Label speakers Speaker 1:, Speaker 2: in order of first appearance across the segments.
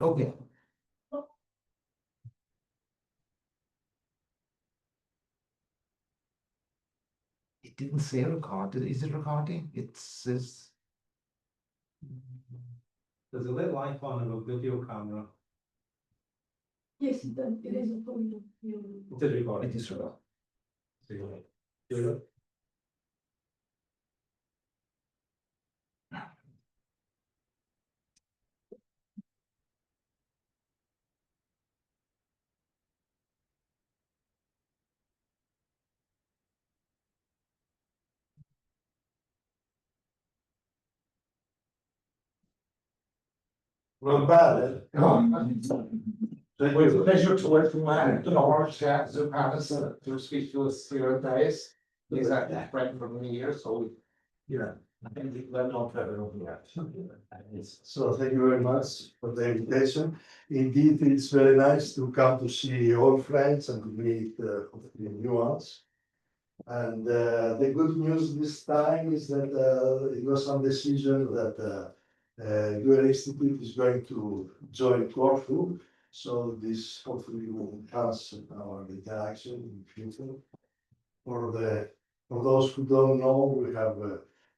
Speaker 1: Okay. It didn't say recorded. Is it recording? It says.
Speaker 2: There's a little icon of a video camera.
Speaker 3: Yes, it does. It is a photo.
Speaker 2: It is recording.
Speaker 1: It is recording.
Speaker 4: Not bad.
Speaker 1: It was a pleasure to welcome Lawrence Zoupanos to speak to us here today. He's a friend for many years, so I think we're not very
Speaker 4: So thank you very much for the invitation. Indeed, it's very nice to come to see old friends and to meet the new ones. And the good news this time is that it was some decision that your institute is going to join Corfu. So this hopefully will enhance our interaction in the future. For those who don't know, we have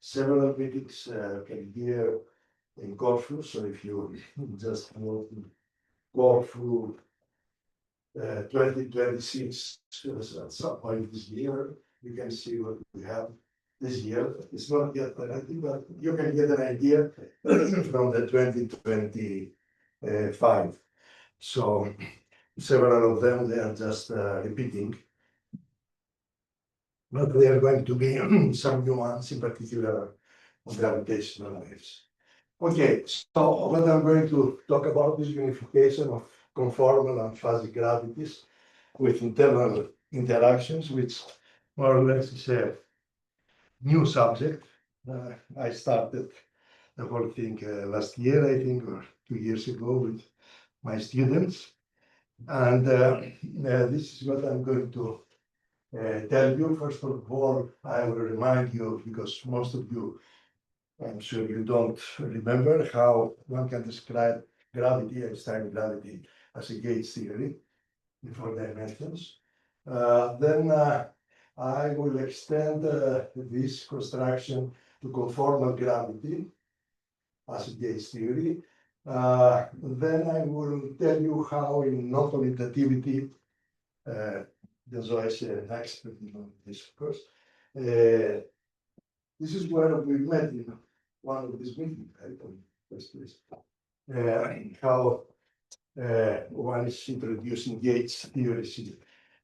Speaker 4: several meetings per year in Corfu. So if you just go to Corfu 2026 at some point this year, you can see what we have this year. It's not yet anything, but you can get an idea from the 2025. So several of them, they are just repeating. But there are going to be some new ones, in particular on gravitational waves. Okay, so what I'm going to talk about is unification of conformal and fuzzy gravities with internal interactions, which more or less is a new subject. I started the whole thing last year, I think, or 2 years ago with my students. And this is what I'm going to tell you. First of all, I will remind you, because most of you, I'm sure you don't remember, how one can describe gravity, Einstein gravity, as a gauge theory in 4 dimensions. Then I will extend this construction to conformal gravity as a gauge theory. Then I will tell you how in non-commutativity, Zoe is an expert in this, of course. This is where we met in one of these meetings, right? How one is introducing gauge theories in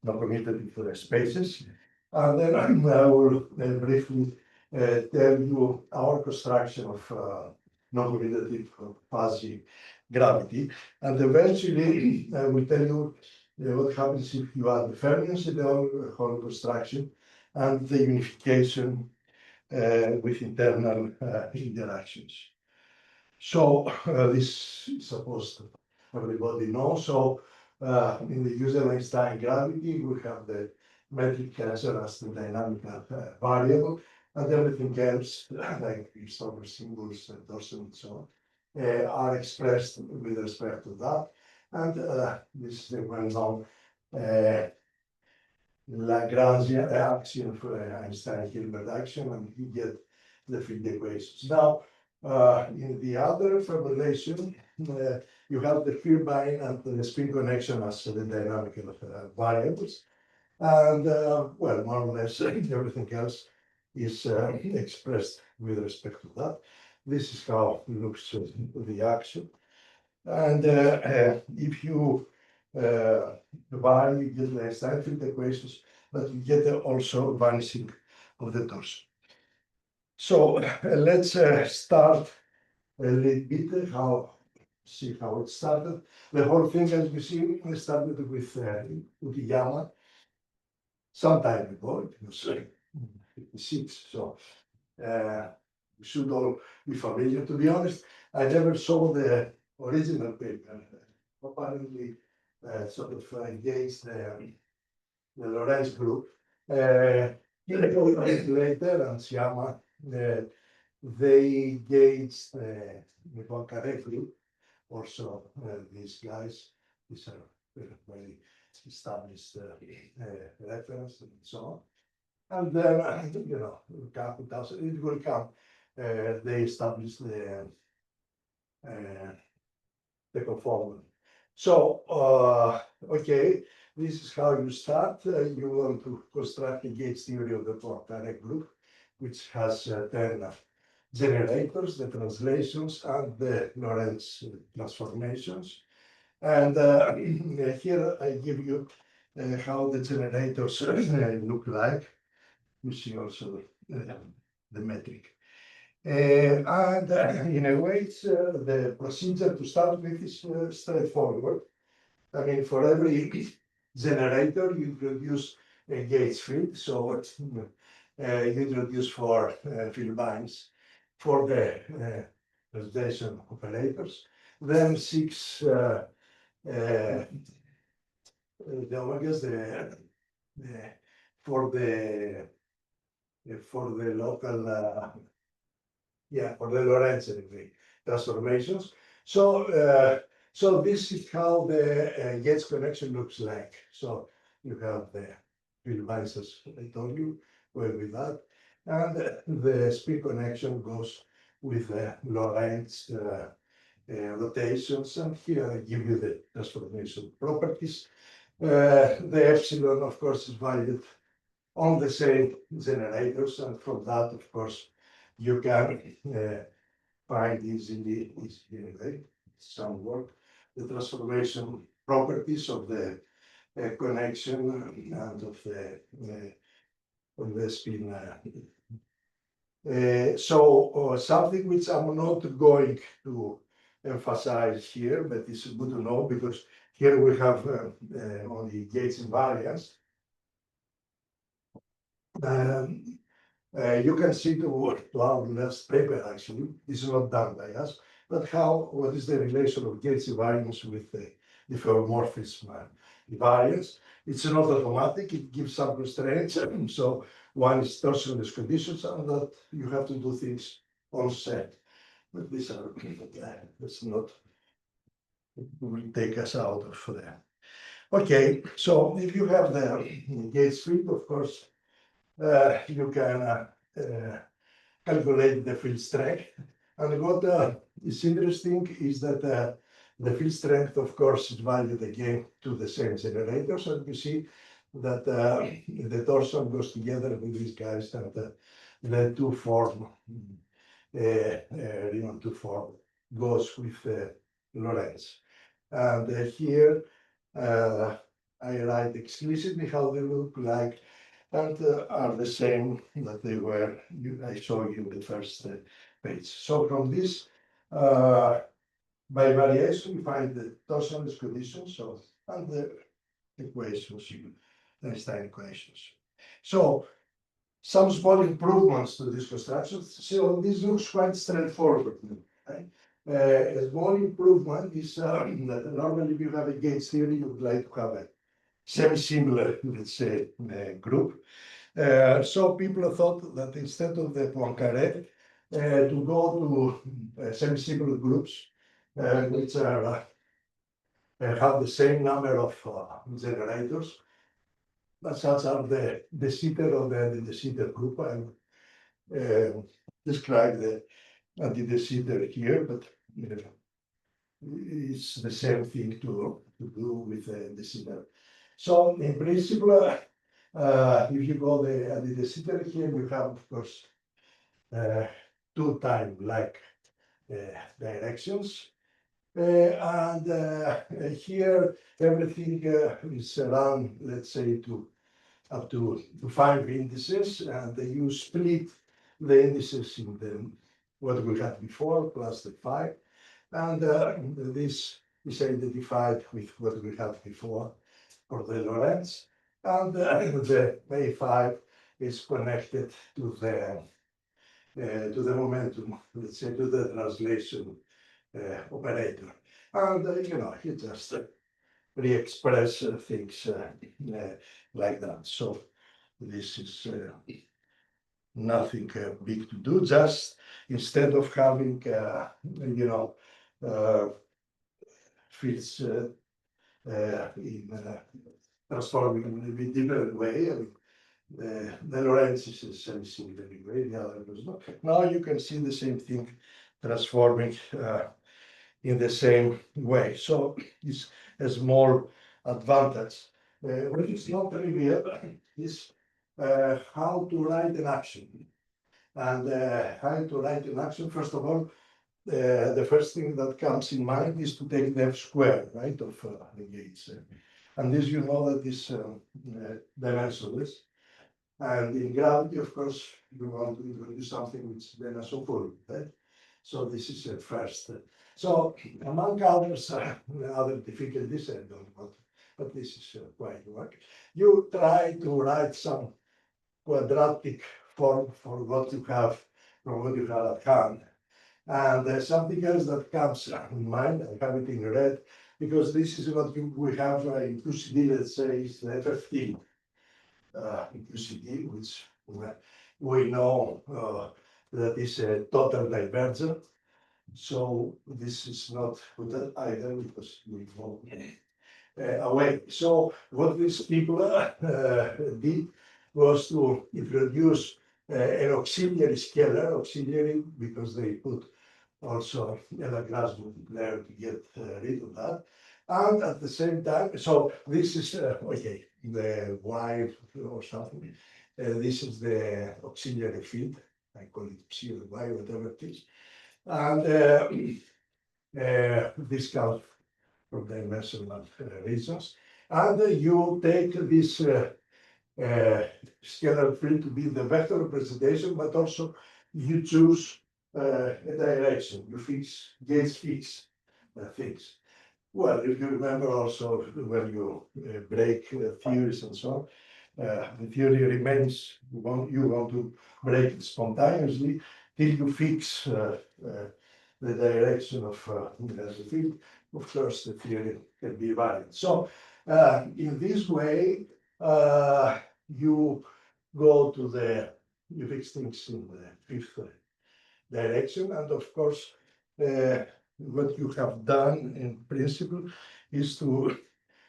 Speaker 4: non-commutative spaces. And then I will briefly tell you our construction of non-commutative fuzzy gravity. And eventually I will tell you what happens if you add the fermions in the whole construction and the unification with internal interactions. So this is supposed to everybody know. So in the usual Einstein gravity, we have the metric tensor as the dynamical variable, and everything else, like Christopher symbols, Dawson, and so on, are expressed with respect to that. And this is the well-known Lagrangian axiom for Einstein-Hilbert axiom, and you get the field equations. Now, in the other formulation, you have the Firbein and the spin connection as the dynamical variables. And well, more or less everything else is expressed with respect to that. This is how it looks the axiom. And if you vary, you get the Einstein field equations, but you get also vanishing of the torsion. So let's start a little bit see how it started. The whole thing, as you see, started with Ukiyama some time ago. It was 56, so we should all be familiar. To be honest, I never saw the original paper. Apparently, sort of engaged the Lorentz group. Later, and Siama, they gauged the Poincaré group also these guys. These are very established reference and so on. And then, a couple thousand, it will come. They established the conformal. So, okay, this is how you start. You want to construct a gauge theory of the Poincare group, which has 10 generators, the translations, and the Lorentz transformations. And here I give you how the generators look like. You see also the metric. And in a way, the procedure to start with is straightforward. I mean, for every generator, you introduce a gauge field. So you introduce 4 field lines for the translation operators. Then 6 the omegas for the local for the Lorentz transformations. So this is how the gauge connection looks like. So you have the field lines, as I told you, with that, and the speed connection goes with the Lorentz rotations. And here I give you the transformation properties. The epsilon, of course, is valued on the same generators, and from that, of course, you can find easily some work, the transformation properties of the connection and of the spin. So something which I'm not going to emphasize here, but it's good to know, because here we have only gauge invariance. You can see to our last paper, actually, this is not done by us, but what is the relation of gauge invariance with the diffeomorphism invariance? It's not automatic, it gives some constraints. So one is torsionless conditions, and that you have to do things on set. But these are, let's not take us out of there. Okay, so if you have the gauge field, of course, you can calculate the field strength. And what is interesting is that the field strength, of course, is valued again to the same generators. And you see that the torsion goes together with these guys, and the two form, Riemann two form goes with Lorentz. And here I write explicitly how they look like, and are the same that they were, I showed you in the first page. So from this, by variation, you find the torsionless conditions and the equations, Einstein equations. So some small improvements to this construction. So this looks quite straightforward. Right? A small improvement is that normally if you have a gauge theory, you would like to have a semi-similar, let's say, group. So people thought that instead of the Poincare, to go to semi-similar groups, which are have the same number of generators, but such are the de Sitter or the de Sitter group. I describe the anti-de Sitter here, but it's the same thing to do with the de Sitter. So in principle, if you go the anti-de Sitter here, you have, of course, 2 time-like directions. And here everything is around, let's say, up to 5 indices, and you split the indices in what we had before plus the 5, and this is identified with what we had before for the Lorentz, and the A5 is connected to the momentum, let's say, to the translation operator. And you just re-express things like that. So this is nothing big to do. Just instead of having fields in transforming in a bit different way. I mean, the Lorentz is a semi-similar way, the other was not. Now you can see the same thing transforming in the same way. So it's a small advantage. What is not trivial is how to write an action. And how to write an action, first of all, the first thing that comes in mind is to take the F square, right, of the gates. And this, you know, that is dimensionless. And in gravity, of course, you want to introduce something which is dimensionful, right? So this is a first. So among others, other difficulties, I don't want, but this is quite work. You try to write some quadratic form for what you have, from what you have at hand. And something else that comes in mind, I have it in red, because this is what we have in 2CD, let's say, is the FFT in 2CD, which we know that is a total divergent. So this is not good either, because we go away. So what these people did was to introduce an auxiliary scalar, auxiliary because they put also a Lagrange multiplier to get rid of that. And at the same time, so this is, okay, the Y or something. This is the auxiliary field. I call it auxiliary Y, whatever it is. And this comes from dimensional reasons. And you take this scalar field to be the vector representation, but also you choose a direction. You fix, gates fix things. Well, if you remember also when you break theories and so on, the theory remains, you want to break it spontaneously till you fix the direction of the field. Of course, the theory can be valid. So in this way, you go to you fix things in the fifth direction. And of course, what you have done in principle is to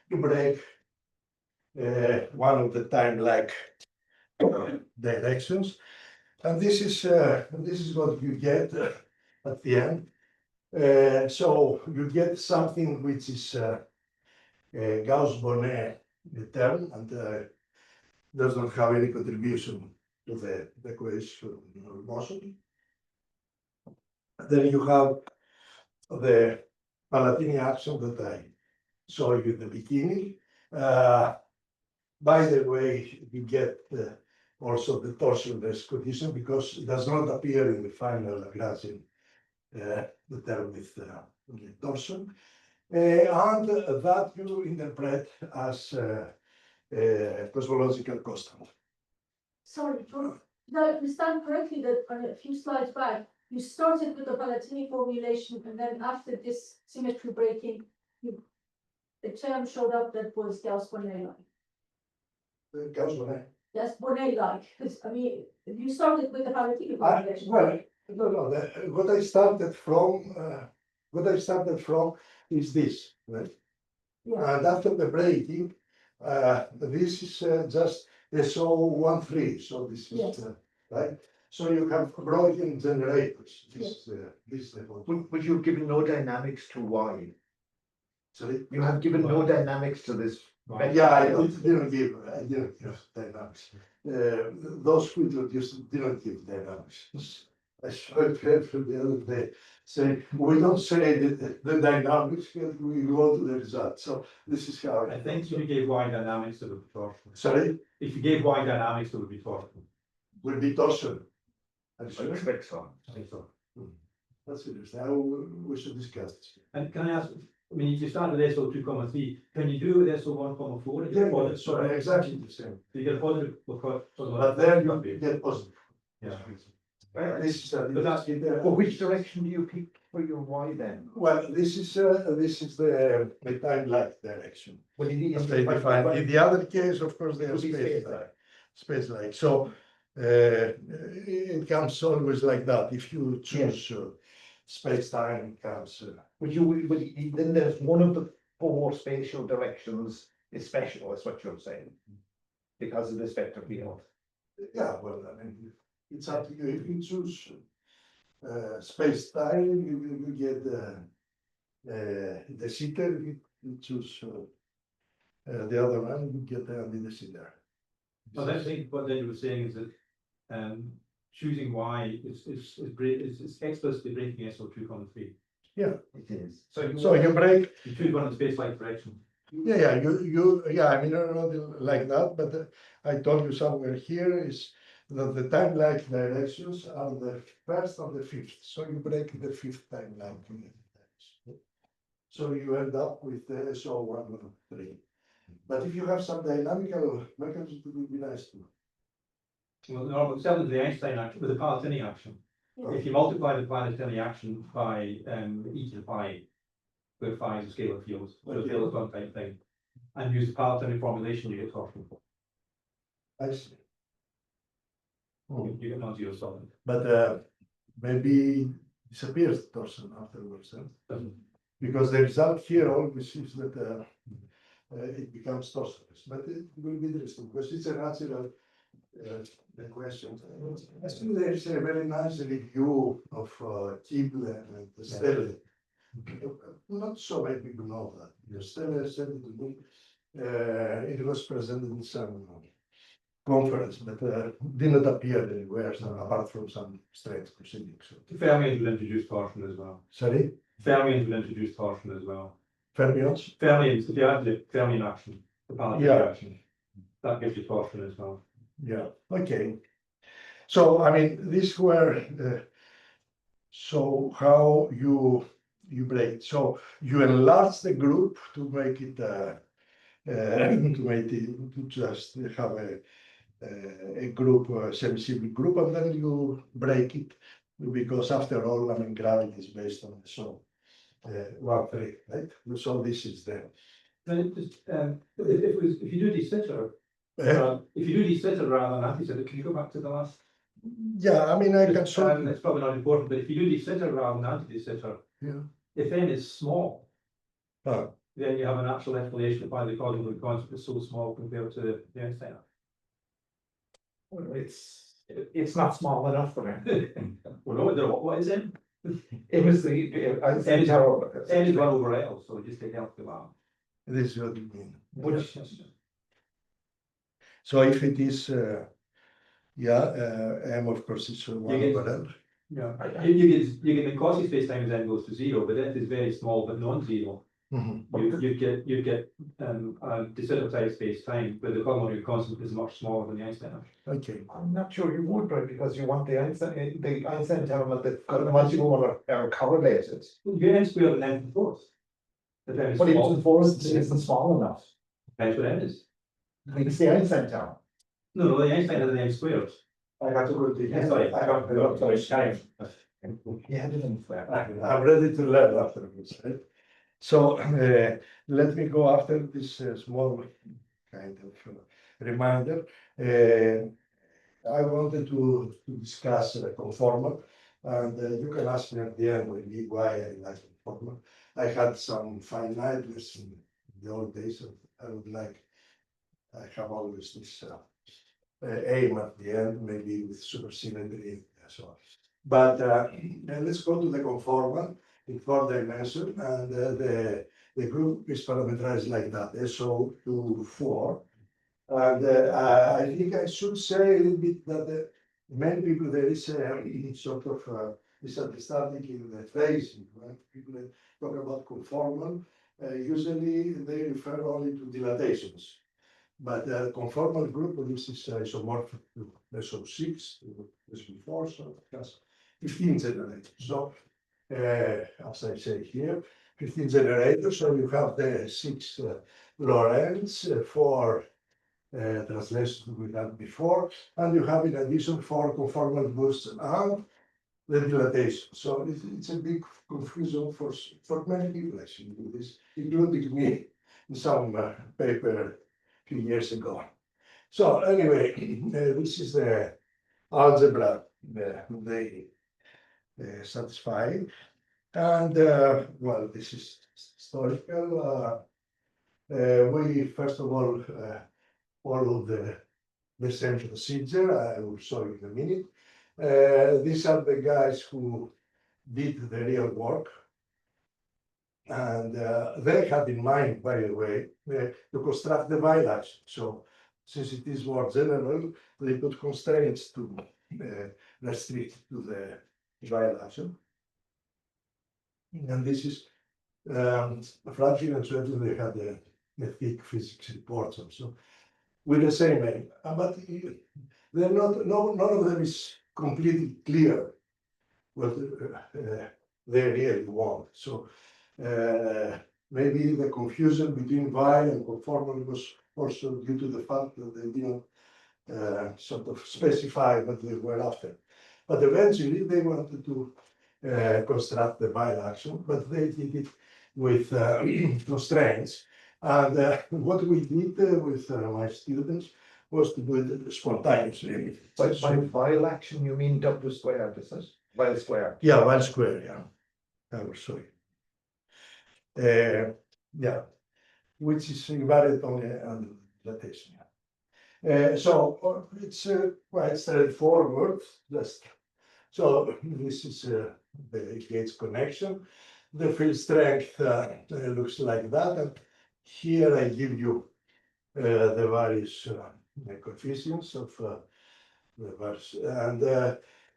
Speaker 4: break one of the time-like directions. And this is what you get at the end. So you get something which is Gauss-Bonnet term, and does not have any contribution to the equation of motion. Then you have the Palatini action that I showed you in the beginning. By the way, you get also the torsionless condition because it does not appear in the final Lagrangian, the term with the torsion. And that you interpret as cosmological constant.
Speaker 3: Sorry, John, did I understand correctly that a few slides back, you started with the Palatini formulation, and then after this symmetry breaking, the term showed up that was Gauss-Bonnet-like.
Speaker 4: Gauss-Bonnet.
Speaker 3: That's Bonnet-like, because I mean, you started with the Palatini formulation.
Speaker 4: Well, no. What I started from is this, right?
Speaker 3: Yeah.
Speaker 4: And after the breaking, this is just SO13. So this is
Speaker 3: Yes.
Speaker 4: right. So you have broken generators. This is the point.
Speaker 5: But you've given no dynamics to Y.
Speaker 4: Sorry.
Speaker 5: You have given no dynamics to this.
Speaker 4: Yeah, I didn't give dynamics. Those who introduced didn't give dynamics. I showed the other day saying we don't say the dynamics, but we go to the result. So this is how
Speaker 2: I think if you gave Y dynamics, it would be torsion.
Speaker 4: Sorry,
Speaker 2: If you gave Y dynamics, it would be torsion.
Speaker 4: will be torsion.
Speaker 5: I expect so.
Speaker 2: I think so.
Speaker 4: That's interesting. We should discuss this.
Speaker 2: And can I ask, I mean, if you start with SO2,3, can you do with SO1,4?
Speaker 4: Yeah, sorry, exactly the same.
Speaker 2: So you get a positive.
Speaker 4: But then you get positive.
Speaker 2: Yeah.
Speaker 4: This is
Speaker 2: But that's-
Speaker 5: Well, which direction do you pick for your Y then?
Speaker 4: well, this is the time-like direction.
Speaker 5: Well, you need
Speaker 4: As they define. In the other case, of course, they are
Speaker 5: Would be
Speaker 4: space-like. Space-like. So it comes always like that. If you choose space-time comes.
Speaker 5: Then there's one of the four spatial directions is special, that's what you're saying. Because of this vector field.
Speaker 4: Yeah, well, I mean, it's up to you. If you choose space-time, you get the seater. If you choose the other one, you get the seater.
Speaker 2: Well, I think what Daniel was saying is that choosing Y is explicitly breaking SO2 common 3.
Speaker 4: Yeah.
Speaker 5: It is.
Speaker 4: So you break.
Speaker 2: You choose one in space-like direction.
Speaker 4: Yeah, I mean, not like that, but I told you somewhere here is that the time-like directions are the first and the fifth. So you break the fifth time-like. So you end up with the SO113. But if you have some dynamical mechanism, it would be nice too.
Speaker 2: Well, no, but certainly the Einstein action with the Palatini action. If you multiply the Palatini action by e to the phi, where phi is a scalar field, so a field one type thing, and use the Palatini formulation, you get torsion.
Speaker 4: I see.
Speaker 2: You get non-zero solid.
Speaker 4: But maybe disappears the torsion afterwards,
Speaker 2: Doesn't-
Speaker 4: because the result here always is that it becomes torsionless. But it will be interesting because it's a natural question. I think there is a very nice review of Kibble and Stelle. Not so many people know that. Stelle said it to me. It was presented in some conference, but did not appear anywhere, so apart from some strange proceedings.
Speaker 2: Fermions will introduce torsion as well.
Speaker 4: Sorry,
Speaker 2: Fermions will introduce torsion as well.
Speaker 4: fermions.
Speaker 2: Fermions, if you add the fermion action, the Palatini
Speaker 4: Yeah.
Speaker 2: action, that gives you torsion as well.
Speaker 4: Yeah. Okay. So I mean, these were so how you break it. So you enlarge the group to make it to just have a group, semi-simple group, and then you break it because after all, I mean, gravity is based on the so 1-3, right? So this is the
Speaker 2: Then it just, if you do de Sitter, if you do de Sitter rather than anti-Sitter, can you go back to the last?
Speaker 4: yeah. I mean, I can show you.
Speaker 2: It's probably not important, but if you do de Sitter rather than anti-de Sitter,
Speaker 4: Yeah.
Speaker 2: if n is small,
Speaker 4: Ah.
Speaker 2: then you have an actual explanation of why the causal constant is so small compared to the Einstein.
Speaker 5: Well, it's not small enough for me.
Speaker 2: Well, no, what is n?
Speaker 5: It was the, I think,
Speaker 2: N is 1 over L, so just take L to the bottom.
Speaker 4: This is what you mean.
Speaker 5: which,
Speaker 4: So if it is, m of course is 1
Speaker 2: get-
Speaker 4: over L.
Speaker 2: Yeah, you get the Cauchy space-time as n goes to 0, but f is very small but non-zero.
Speaker 4: Mhm.
Speaker 2: You get de Sitter type space-time, but the cosmological constant is much smaller than the Einstein.
Speaker 4: Okay.
Speaker 5: I'm not sure you would, right, because you want the Einstein terminal that once you go are correlated.
Speaker 2: You get n squared and n to the fourth. But then it's
Speaker 5: But
Speaker 2: small.
Speaker 5: even force isn't small enough.
Speaker 2: Depends what n is.
Speaker 5: It's the Einstein term.
Speaker 2: No, the Einstein has an n squared.
Speaker 4: I got to go to
Speaker 2: Yeah, sorry, I got time.
Speaker 5: Yeah, it isn't flat.
Speaker 4: I'm ready to learn afterwards, right? So let me go after this small kind of reminder. I wanted to discuss conformal, and you can ask me at the end maybe why I like conformal. I had some finiteness in the old days, and I would like, I have always this aim at the end, maybe with supersymmetry and so on. But let's go to the conformal in 4 dimensions, and the group is parameterized like that, SO2, 4. And I think I should say a little bit that many people, there is a sort of misunderstanding in the phrasing. When people talk about conformal, usually they refer only to dilatations. But the conformal group produces isomorphic to SO6, to SO4, so it has 15 generators. So, as I say here, 15 generators. So you have the 6 Lorentz, 4 translations we had before, and you have in addition 4 conformal boosts and the dilatation. So it's a big confusion for many people actually, with this, including me in some paper a few years ago. So anyway, this is the algebra they satisfy. And well, this is historical. We first of all follow the same procedure. I will show you in a minute. These are the guys who did the real work. And they had in mind, by the way, to construct the bilateral. So since it is more general, they put constraints to restrict to the bilateral. And this is Franklin and Sweater, they had a thick physics report also with the same aim. But they're not, none of them is completely clear what they really want. So maybe the confusion between while and conformal was also due to the fact that they didn't sort of specify what they were after. But eventually they wanted to construct the bilateral, but they did it with constraints. And what we did with my students was to do it spontaneously.
Speaker 5: By vile action, you mean W squared, is it? Vile squared.
Speaker 4: Yeah, one square, yeah. I will show you. Yeah, which is invariant only under dilatation. So it's quite straightforward. Just so this is the gauge connection. The field strength looks like that, and here I give you the various coefficients of the various, and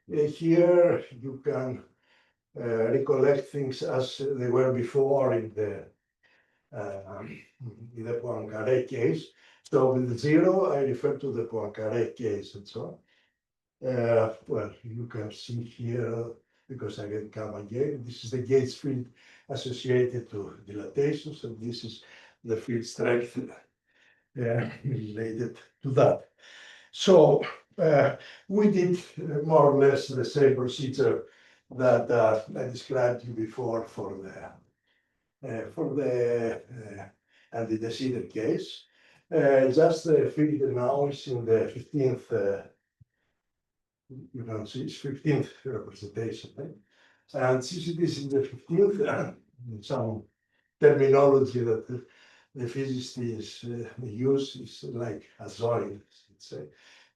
Speaker 4: here you can recollect things as they were before in the Poincaré case. So with 0, I refer to the Poincaré case and so on. Well, you can see here, because I can come again, this is the gauge field associated to dilatation, so this is the field strength related to that. So we did more or less the same procedure that I described to you before for the antecedent case. Just the field now is in the 15th. You can see it's 15th representation, right? And since it is in the 15th, some terminology that the physicists use is like azoid, let's say.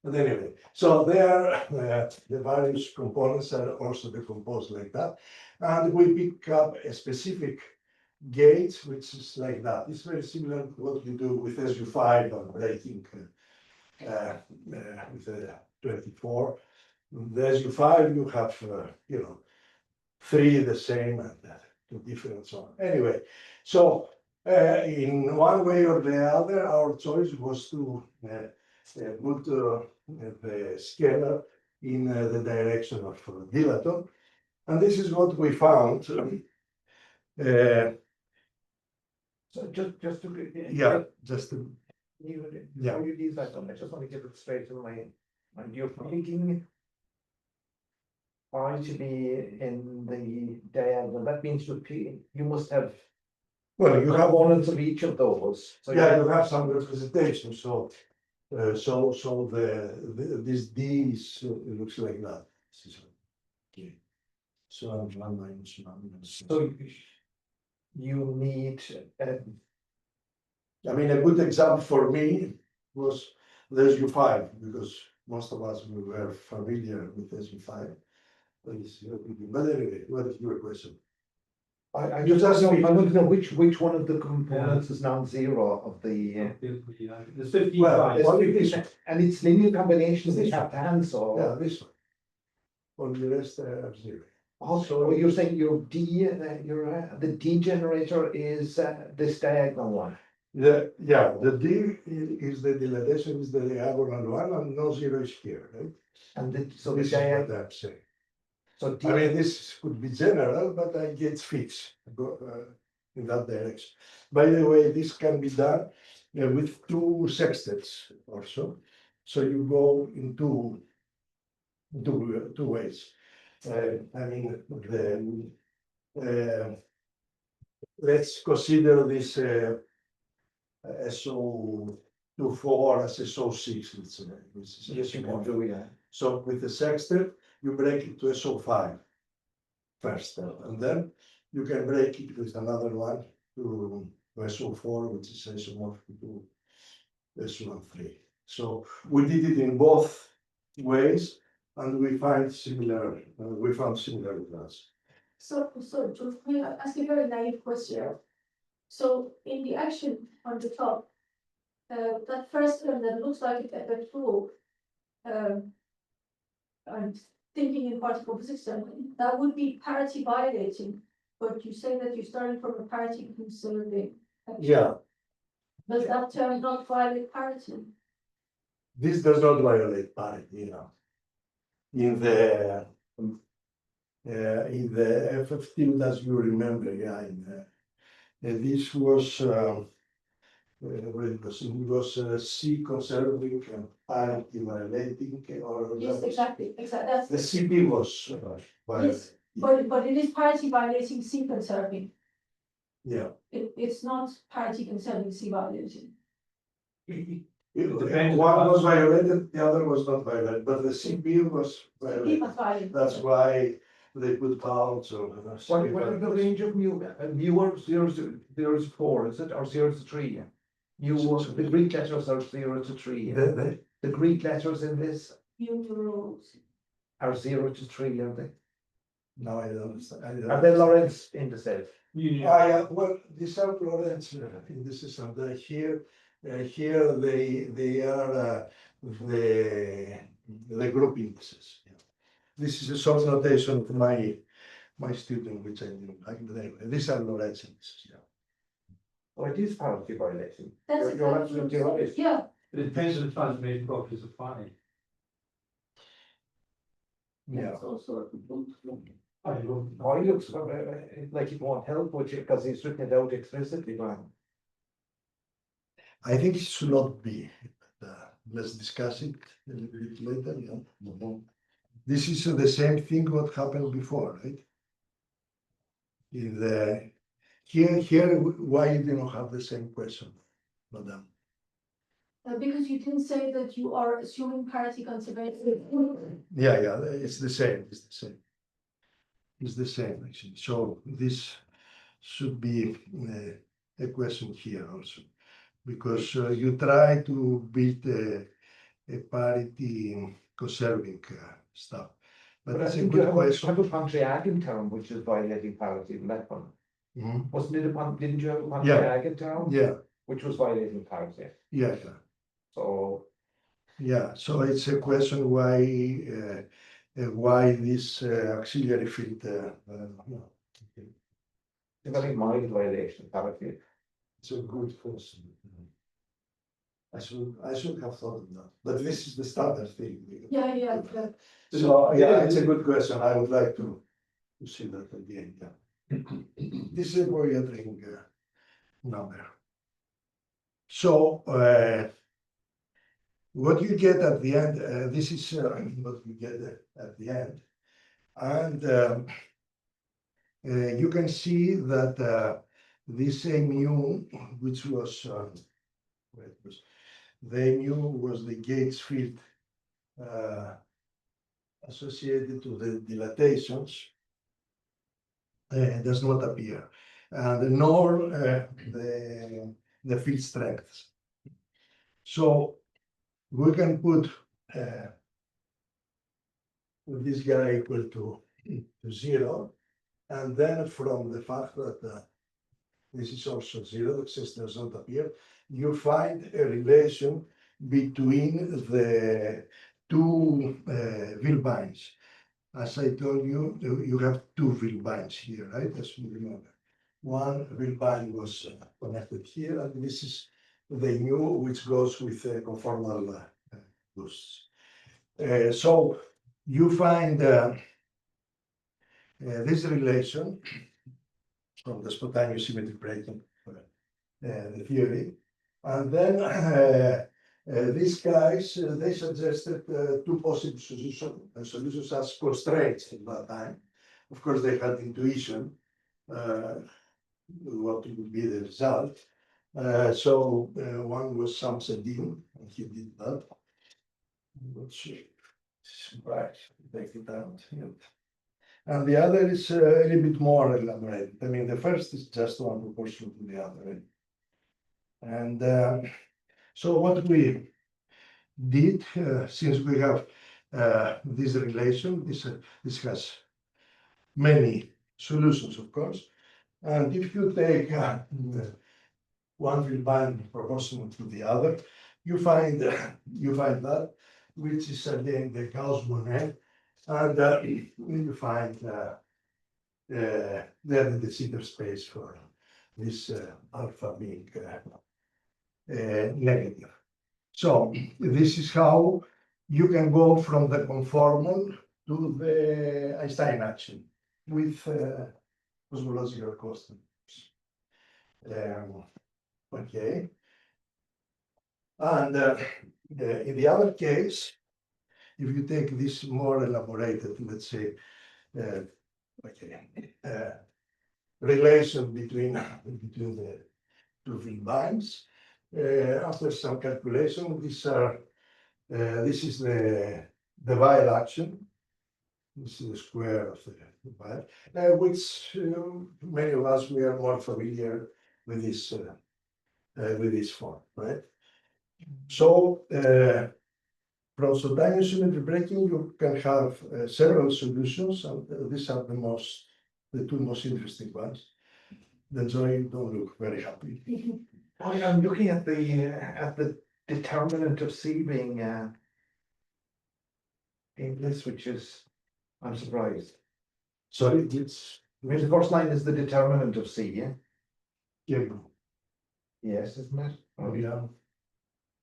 Speaker 4: But anyway, so there, the various components are also decomposed like that. And we pick up a specific gauge, which is like that. It's very similar to what we do with SU5 on breaking with the 24. The SU5, you have, you know, 3 the same and 2 different, so on. Anyway, so in one way or the other, our choice was to put the scalar in the direction of dilaton. And this is what we found.
Speaker 5: So just to
Speaker 4: Yeah, just to,
Speaker 5: yeah. You use that on, I just want to get it straight in my mind. You're thinking I to be in the diagonal. That means you must have
Speaker 4: well, you have
Speaker 5: components of each of those. So
Speaker 4: yeah, you have some representation. So this D is it looks like that. Okay. So I'm 1 minus 1 minus.
Speaker 5: So you need
Speaker 4: I mean, a good example for me was the SU5, because most of us we were familiar with SU5. But anyway, what is your question?
Speaker 5: I
Speaker 4: You
Speaker 5: just
Speaker 4: just
Speaker 5: know,
Speaker 4: need-
Speaker 5: I want to know which one of the components is non-zero of the.
Speaker 2: There's 15
Speaker 4: Well,
Speaker 2: lines.
Speaker 4: only this one.
Speaker 5: And it's linear combinations they have to hand, so.
Speaker 4: Yeah, this one. All the rest are 0.
Speaker 5: Also, you're saying your D, the D generator is this diagonal one.
Speaker 4: The D is the dilatation, is the diagonal one, and no 0 is here, right?
Speaker 5: And so
Speaker 4: This
Speaker 5: the
Speaker 4: is
Speaker 5: diagonal,
Speaker 4: what I'm saying.
Speaker 5: so D.
Speaker 4: I mean, this could be general, but I get fixed in that direction. By the way, this can be done with 2 sextets also. So you go in two ways. I mean, let's consider this SO24 as SO6, let's say.
Speaker 5: Yes, you can do, yeah.
Speaker 4: So with the sextet, you break it to SO5 first, and then you can break it with another one to SO4, which is isomorphic to SO13. So we did it in both ways, and we found similar results.
Speaker 3: So, George, may I ask a very naive question? So in the action on the top, that first term that looks like it at two, I'm thinking in particle physics term, that would be parity violating, but you say that you're starting from a parity conserving. action.
Speaker 4: Yeah,
Speaker 3: Does that term not violate parity?
Speaker 4: this does not violate parity, you know. In the FF field, as you remember, yeah, this was it was C conserving and parity violating, or
Speaker 3: Yes, exactly, that's,
Speaker 4: the CP was
Speaker 3: yes, but it is parity violating C conserving.
Speaker 4: yeah.
Speaker 3: It's not parity conserving C violating.
Speaker 2: depends
Speaker 4: One
Speaker 2: on-
Speaker 4: was violated, the other was not violated, but the CP was
Speaker 3: C
Speaker 4: violated.
Speaker 3: was violated.
Speaker 4: That's why they put bounds or.
Speaker 5: What is the range of mu? Mu are 0 to 4, is it, or 0 to 3? The Greek letters are 0 to 3. The Greek letters in this
Speaker 3: Numerals.
Speaker 5: are 0 to 3, aren't they?
Speaker 4: No, I don't understand. I don't
Speaker 5: Are they
Speaker 4: understand.
Speaker 5: Lorentz indices?
Speaker 4: Well, these are Lorentz indices, and here they are the group indices. Yeah. This is a short notation of my student, which I didn't like, but anyway, these are Lorentz indices. Yeah.
Speaker 5: Oh, it is parity violating.
Speaker 3: That's
Speaker 5: You're
Speaker 3: exactly
Speaker 5: absolutely
Speaker 3: what I'm
Speaker 5: right.
Speaker 3: saying. Yeah,
Speaker 2: It depends on the transformation properties of phi.
Speaker 4: Yeah.
Speaker 3: that's also a component.
Speaker 2: I don't know.
Speaker 5: Oh, he looks like it won't help much because he's written it out explicitly, man.
Speaker 4: I think it should not be. But, let's discuss it a little bit later. Yeah. This is the same thing what happened before, right? In the here, why you don't have the same question, madam?
Speaker 3: Because you didn't say that you are assuming parity conservation.
Speaker 4: Yeah, it's the same. It's the same. It's the same actually. So this should be a question here also, because you try to build a parity conserving stuff. But
Speaker 5: I
Speaker 4: it's a
Speaker 5: think you
Speaker 4: good
Speaker 5: have
Speaker 4: question.
Speaker 5: a Pontryagin term which is violating parity in that one.
Speaker 4: Mhm.
Speaker 5: Wasn't it didn't you have a Pontryagin term?
Speaker 4: Yeah,
Speaker 5: Which was violating parity.
Speaker 4: yeah.
Speaker 5: So
Speaker 4: Yeah, so it's a question why this auxiliary field.
Speaker 5: it's a very mild violation of parity.
Speaker 4: It's a good question. I should have thought of that, but this is the standard thing.
Speaker 3: Yeah.
Speaker 4: So, yeah, it's a good question. I would like to see that again, yeah. This is a Poietring number. So, what you get at the end, this is what you get at the end. And you can see that this mu, which was, the mu was the gauge field associated to the dilatations, does not appear, and nor the field strengths. So we can put this guy equal to 0, and then from the fact that this is also 0, since does not appear, you find a relation between the two Vilbines. As I told you, you have two Vilbines here, right? As you remember. One Vilbine was connected here, and this is the mu, which goes with conformal boosts. So you find this relation from the spontaneous symmetric breaking, the theory, and then these guys they suggested two possible solutions as constraints at that time. Of course, they had intuition what would be the result. So one was Samsedin, and he did that. Which right, take it out. and the other is a little bit more elaborate. I mean, the first is just one proportional to the other. Right? And so what we did, since we have this relation, this has many solutions, of course. And if you take one field band proportional to the other, you find that, which is again the Gauss-Bonnet, and you find the de Sitter space for this alpha being negative. So this is how you can go from the conformal to the Einstein action with cosmological constants. Okay. And in the other case, if you take this more elaborated, let's say, relation between the two field bands, after some calculation, this is the Weyl action. This is the square of the Weyl, which many of us we are more familiar with this form, right? So from spontaneous symmetry breaking, you can have several solutions, and these are the two most interesting ones. Then Zoe don't look very happy.
Speaker 5: I'm looking at the determinant of C being this, which is, I'm surprised.
Speaker 4: Sorry, it's
Speaker 5: I mean, the first line is the determinant of C, yeah?
Speaker 4: yeah.
Speaker 5: Yes, isn't it?
Speaker 4: Oh, yeah.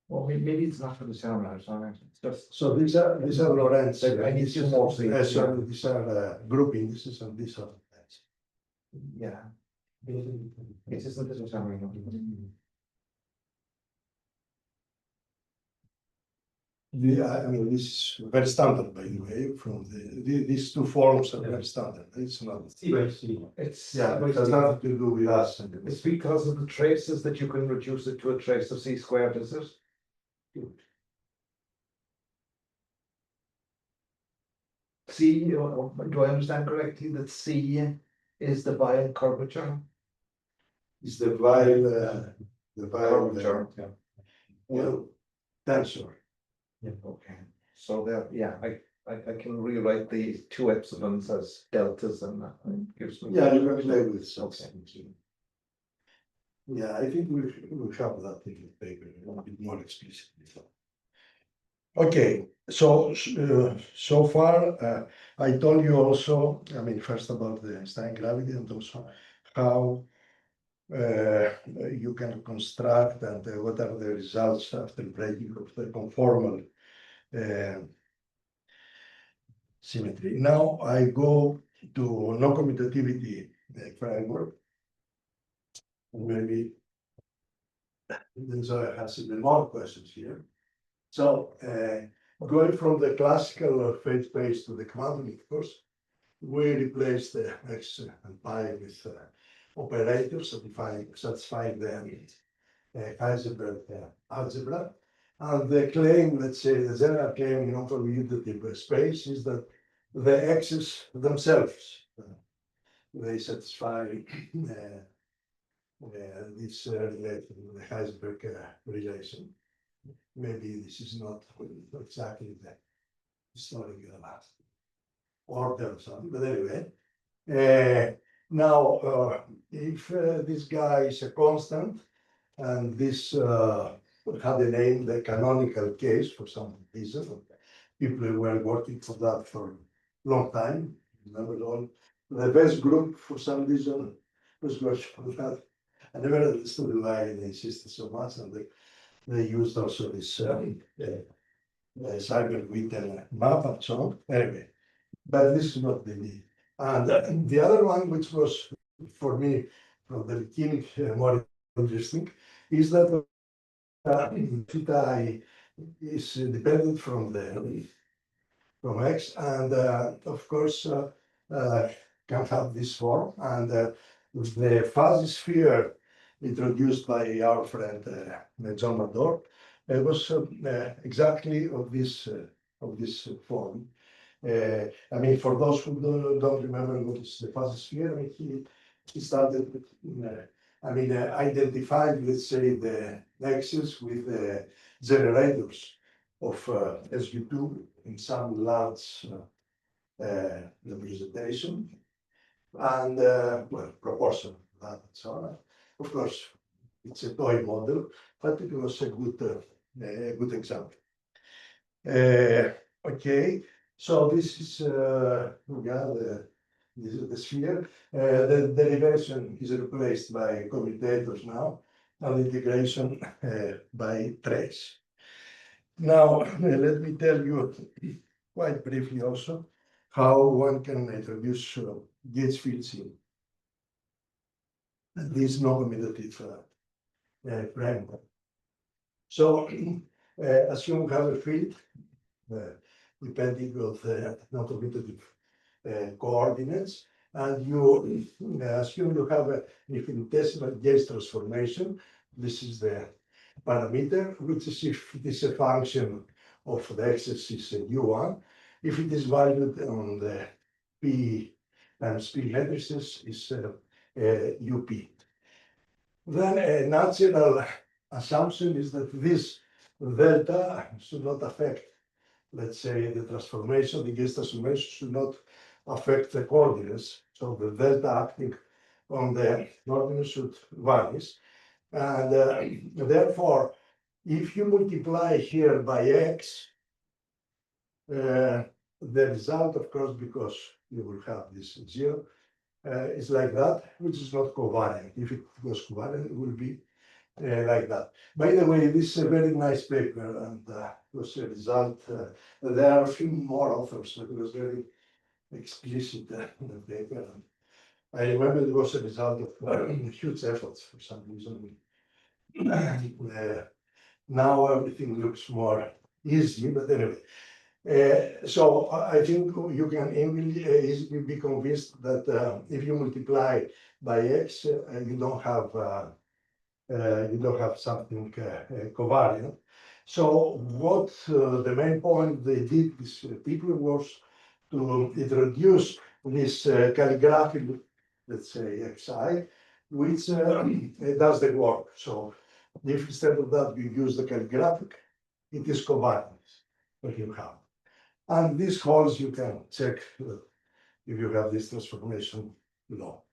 Speaker 5: Well, maybe it's not for the determinant, it's just.
Speaker 4: So these are Lorentz.
Speaker 5: I need two more things.
Speaker 4: So these are group indices, and these are Lorentz.
Speaker 5: Yeah. It isn't the determinant.
Speaker 4: I mean, this is very standard, by the way. From these two forms are very standard. It's not.
Speaker 2: C by C.
Speaker 5: It's,
Speaker 4: Yeah, it has nothing to do with us.
Speaker 5: it's because of the traces that you can reduce it to a trace of C squared, is it? C, do I understand correctly that C is the Weyl curvature?
Speaker 4: It's the Weyl,
Speaker 5: Curvature.
Speaker 4: well, tensor.
Speaker 5: Yeah, okay. So that, yeah, I can rewrite the two epsilons as deltas, and that gives me.
Speaker 4: Yeah, you can play with such
Speaker 5: Okay.
Speaker 4: things. Yeah, I think we have that in the paper a bit more explicitly. Okay, so so far I told you also, I mean, first about the Einstein gravity, and also how you can construct and what are the results after breaking of the conformal symmetry. Now I go to non-commutativity framework. Maybe then Zoe has even more questions here. So going from the classical phase space to the quantum, of course, we replace the x and pi with operators satisfying the Heisenberg algebra. And the claim, let's say, the general claim in non-commutative space is that the x's themselves they satisfy this relation, the Heisenberg relation. Maybe this is not exactly the historical order or something, but anyway. Now, if this guy is a constant, and this had a name, the canonical case for some reason, people were working for that for a long time. Remember all the best group for some reason was working for that. I never understood why they insisted so much, and they used also this Cyber-Witten map and so on. Anyway, but this is not the need. And the other one, which was for me from the beginning more interesting, is that theta is dependent from x, and of course can have this form, and the fuzzy sphere introduced by our friend John Mador was exactly of this form, I mean, for those who don't remember what is the fuzzy sphere, I mean, he started with, identified, let's say, the nexus with the generators of SU2 in some large representation, and well, proportion of that and so on. Of course, it's a toy model, but it was a good example. Okay, so this is this is the sphere. The derivation is replaced by commutators now, and integration by trace. Now, let me tell you quite briefly also how one can introduce gauge fields in this non-commutative framework. So, assume you have a field depending on the non-commutative coordinates, and you assume you have an infinitesimal gauge transformation. This is the parameter, which is if it is a function of the x-axis u1, if it is valued on the p times p matrices is up. Then a natural assumption is that this delta should not affect, let's say, the transformation, the gauge transformation should not affect the coordinates. So the delta acting on the coordinates should vanish. And therefore, if you multiply here by x, the result, of course, because you will have this 0, is like that, which is not covariant. If it was covariant, it will be like that. By the way, this is a very nice paper, and was a result. There are a few more authors, but it was very explicit in the paper. I remember it was a result of huge efforts for some reason. Now everything looks more easy, but anyway. So I think you can easily be convinced that if you multiply by x, you don't have something covariant. So what the main point they did, these people, was to introduce this calligraphic, let's say xi, which does the work. So if instead of that you use the calligraphic, it is covariant what you have. And these holes you can check if you have this transformation law.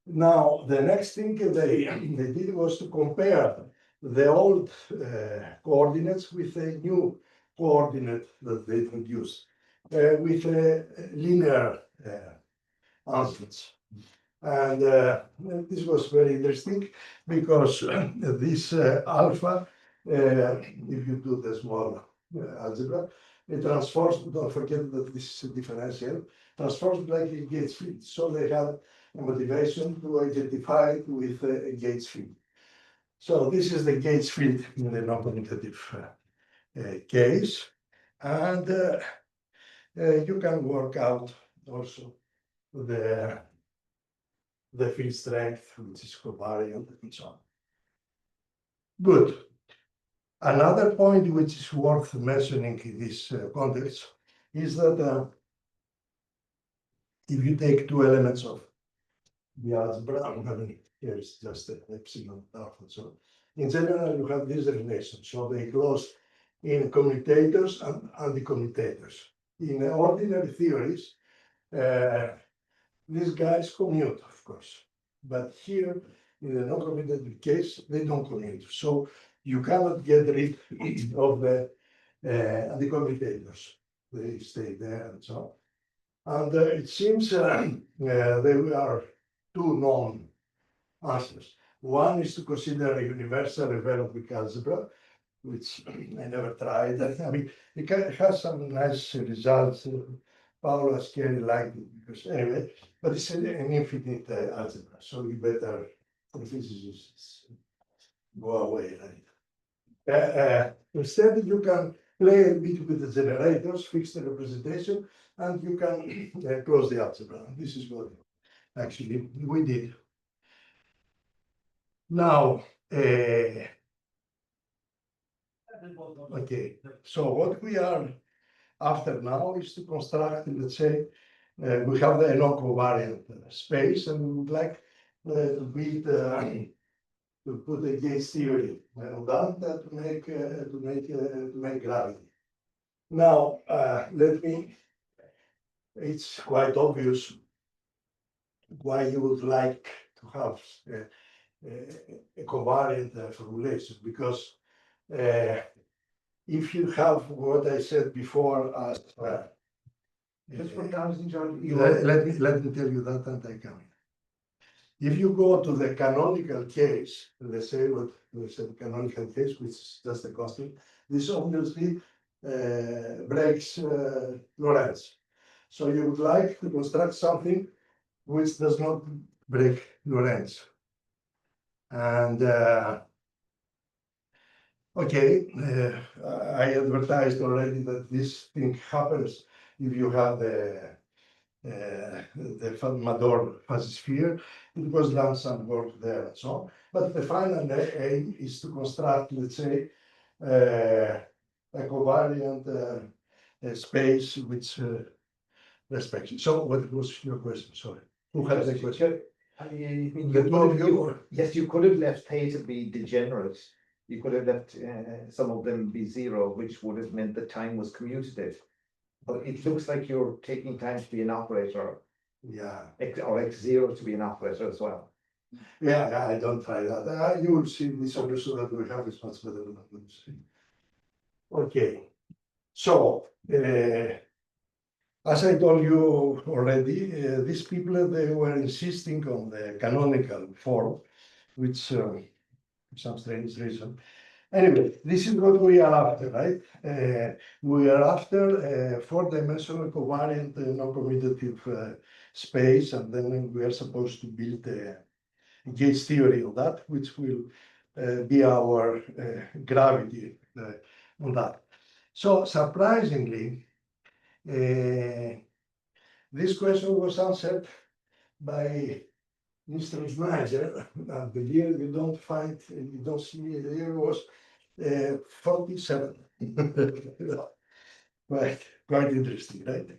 Speaker 4: Now, the next thing they did was to compare the old coordinates with a new coordinate that they introduced with linear answers. And this was very interesting because this alpha, if you do the small algebra, it transforms, don't forget that this is a differential, transforms like a gauge field. So they had a motivation to identify it with a gauge field. So this is the gauge field in the non-commutative case. And you can work out also the field strength, which is covariant, and so on. Good. Another point which is worth mentioning in this context is that if you take two elements of the algebra, I mean, here is just an epsilon alpha. So in general, you have this relation. So they close in commutators and anti-commutators. In ordinary theories, these guys commute, of course. But here, in the non-commutative case, they don't commute. So you cannot get rid of the anti-commutators. They stay there and so on. And it seems there are two known answers. One is to consider a universal enveloping algebra, which I never tried. I mean, it has some nice results. Paolo Aschieri liked it because anyway, but it's an infinite algebra, so you better, for physicists, go away. Right? Instead, you can play a bit with the generators, fix the representation, and you can close the algebra. This is what actually we did. Now, okay, so what we are after now is to construct, let's say, we have the non-covariant space, and we would like to build to put a gauge theory on that to make gravity. Now, it's quite obvious why you would like to have a covariant formulation, because if you have what I said before as
Speaker 5: Just for thousand, John,
Speaker 4: let me tell you that, and I come in. If you go to the canonical case, let's say the canonical case, which is just a constant, this obviously breaks Lorentz. So you would like to construct something which does not break Lorentz. And okay, I advertised already that this thing happens if you have the Mador fuzzy sphere. It was done some work there and so on. But the final aim is to construct, let's say, a covariant space which respects it. So what was your question? Sorry. Who had the question?
Speaker 5: I mean,
Speaker 4: The two of you, or?
Speaker 5: yes, you could have left theta be degenerate. You could have left some of them be zero, which would have meant the time was commutative. But it looks like you're taking time to be an operator,
Speaker 4: Yeah.
Speaker 5: or x0 to be an operator as well.
Speaker 4: Yeah, I don't try that. You will see this also that we have is much better than we see. Okay. So, as I told you already, these people, they were insisting on the canonical form, which for some strange reason. Anyway, this is what we are after, right? We are after a four-dimensional covariant non-commutative space, and then we are supposed to build a gauge theory of that, which will be our gravity on that. So surprisingly, this question was answered by Mr. Schneider, and the year you don't see the year was 47. Quite interesting, right?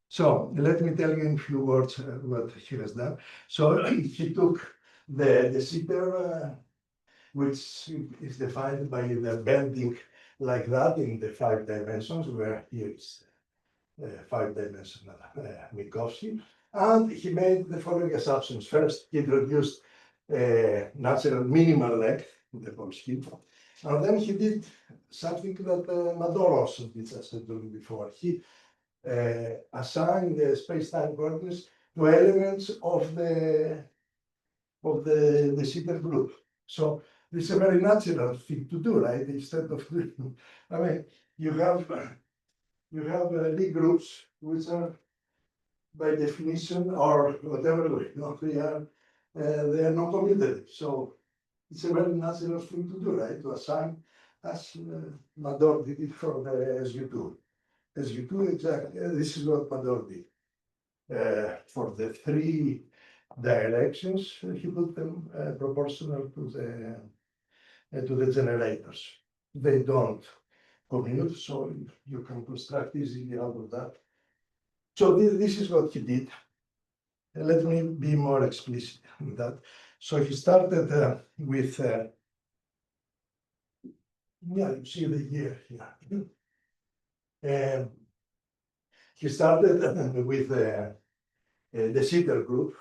Speaker 4: So let me tell you in a few words what he has done. So he took the sitter, which is defined by the bending like that in the 5 dimensions, where here is 5-dimensional Minkowski, and he made the following assumptions. First, he introduced natural minimal length in the whole scheme, and then he did something that Mador also did, as I told you before. He assigned the space-time coordinates to elements of the sitter group. So this is a very natural thing to do, right? Instead of, I mean, you have Lie groups which are by definition or whatever they are not commutative. So it's a very natural thing to do, right? To assign, as Mador did it for the SU2. SU2 exactly. This is what Mador did. For the 3 directions, he put them proportional to the generators. They don't commute, so you can construct easily out of that. So this is what he did. Let me be more explicit in that. So he started with, yeah, you see the year here. He started with the sitter group,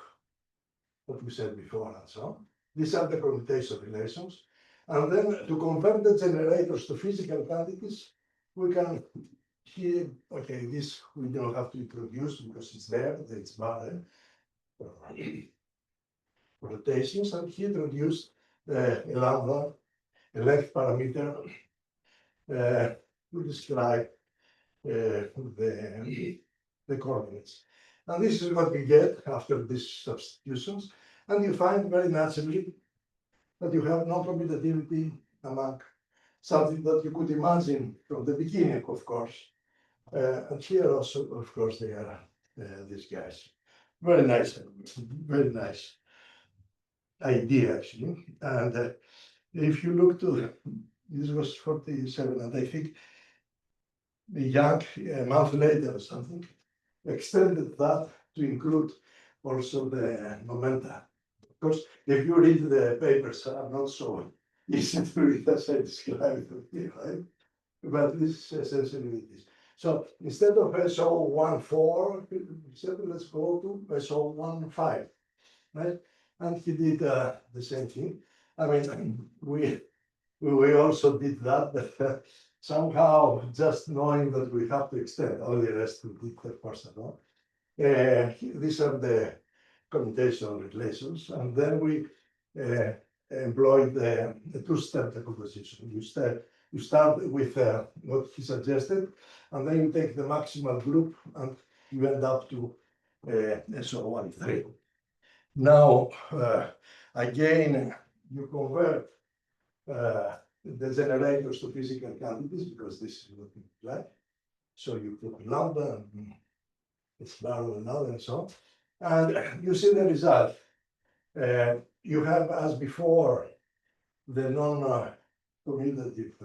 Speaker 4: what we said before and so on. These are the commutation relations. And then to convert the generators to physical quantities, we can here, okay, this we don't have to introduce because it's there, it's barred. Rotations, and he introduced a lambda, a length parameter to describe the coordinates. And this is what we get after these substitutions. And you find very naturally that you have no commutativity among something that you could imagine from the beginning, of course. And here also, of course, they are these guys. Very nice idea, actually. And if you look to, this was 47, and I think Young, a month later or something, extended that to include also the momenta. Of course, if you read the papers, are not so easy to read as I described it here, right? But this is essentially it is. So instead of SO14, let's go to SO15, right? And he did the same thing. I mean, we also did that, but somehow just knowing that we have to extend all the rest we did, of course, not. These are the commutational relations, and then we employed the two-step decomposition. You start with what he suggested, and then you take the maximal group, and you end up to SO13. Now, again, you convert the generators to physical quantities because this is what it's like. So you put lambda, and it's larger than another, and so on. And you see the result. You have, as before, the non-commutative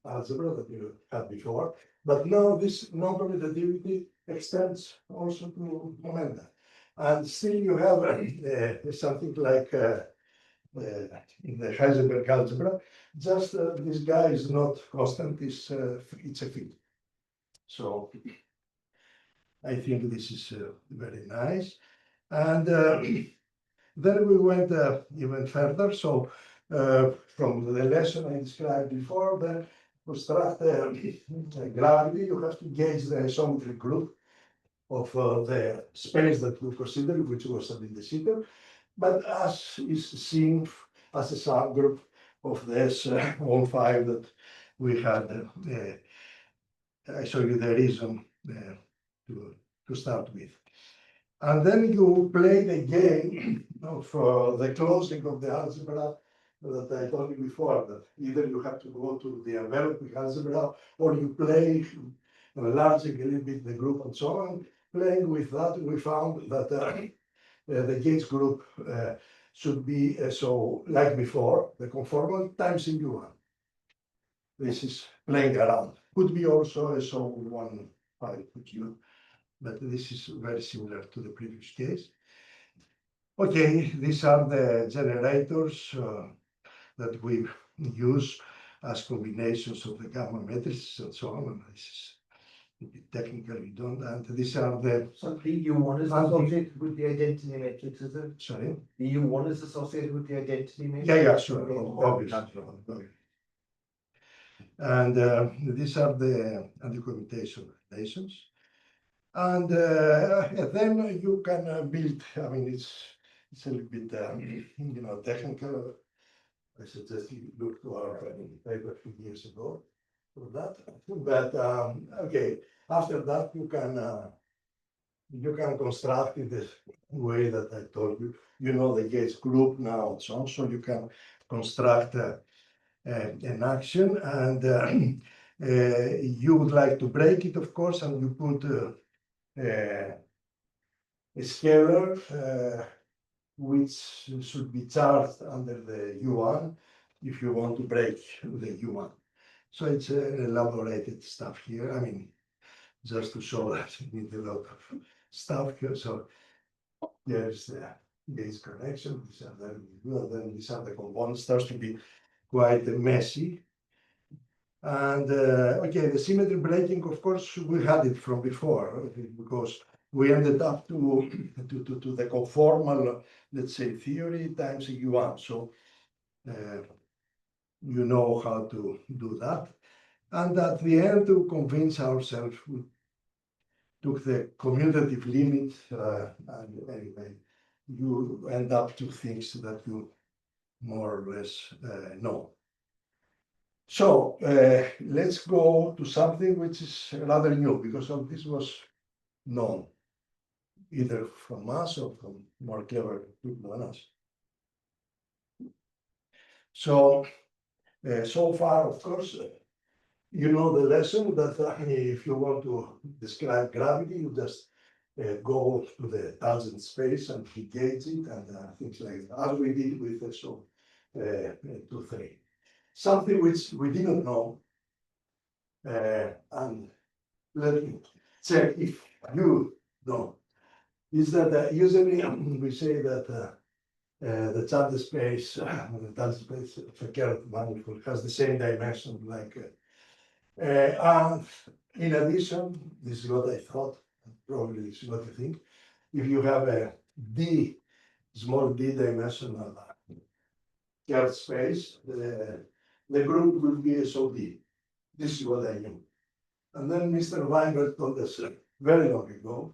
Speaker 4: algebra that you had before, but now this non-commutativity extends also to momenta. And still you have something like in the Heisenberg algebra, just this guy is not constant, it's a field. So I think this is very nice. And then we went even further. So from the lesson I described before, then construct gravity, you have to gauge the isometric group of the space that we consider, which was an indecitor, but as is seen as a subgroup of the S15 that we had. I show you the reason to start with. And then you play the game of the closing of the algebra that I told you before, that either you have to go to the enveloping algebra or you play enlarging a little bit the group and so on. Playing with that, we found that the gauge group should be so like before, the conformal times in U1. This is playing around. Could be also SO15 Q, but this is very similar to the previous case. Okay, these are the generators that we use as combinations of the gamma matrices and so on. And this is a bit technically done. And these are the.
Speaker 5: So the U1 is associated with the identity matrix, is it?
Speaker 4: Sorry?
Speaker 5: The U1 is associated with the identity matrix?
Speaker 4: Yeah, sure, obviously. And these are the anti-commutation relations. And then you can build, I mean, it's a little bit, technical. I suggest you look to our paper a few years ago for that. But okay, after that you can construct in the way that I told you. You know the gauge group now and so on, so you can construct an action, and you would like to break it, of course, and you put a scalar which should be charged under the U1 if you want to break the U1. So it's elaborated stuff here. I mean, just to show that you need a lot of stuff here. So there's the gauge connection. These are very good. Then these are the components. Starts to be quite messy. And okay, the symmetry breaking, of course, we had it from before because we ended up to the conformal, let's say, theory times a U1. So you know how to do that. And at the end, to convince ourselves, we took the commutative limit, and anyway, you end up to things that you more or less know. So let's go to something which is rather new, because all this was known, either from us or from more clever people than us. So, so far, of course, you know the lesson that if you want to describe gravity, you just go to the tangent space and gauge it and things like that, as we did with the SO 2, 3. Something which we didn't know And let me check if you know. Is that usually we say that the Chadder space, the Chadder space of a Kerr manifold has the same dimension like. And in addition, this is what I thought. Probably this is what I think. If you have a d small d dimensional Kerr space, the group will be SOD. This is what I knew. And then Mr. Weinberg told us very long ago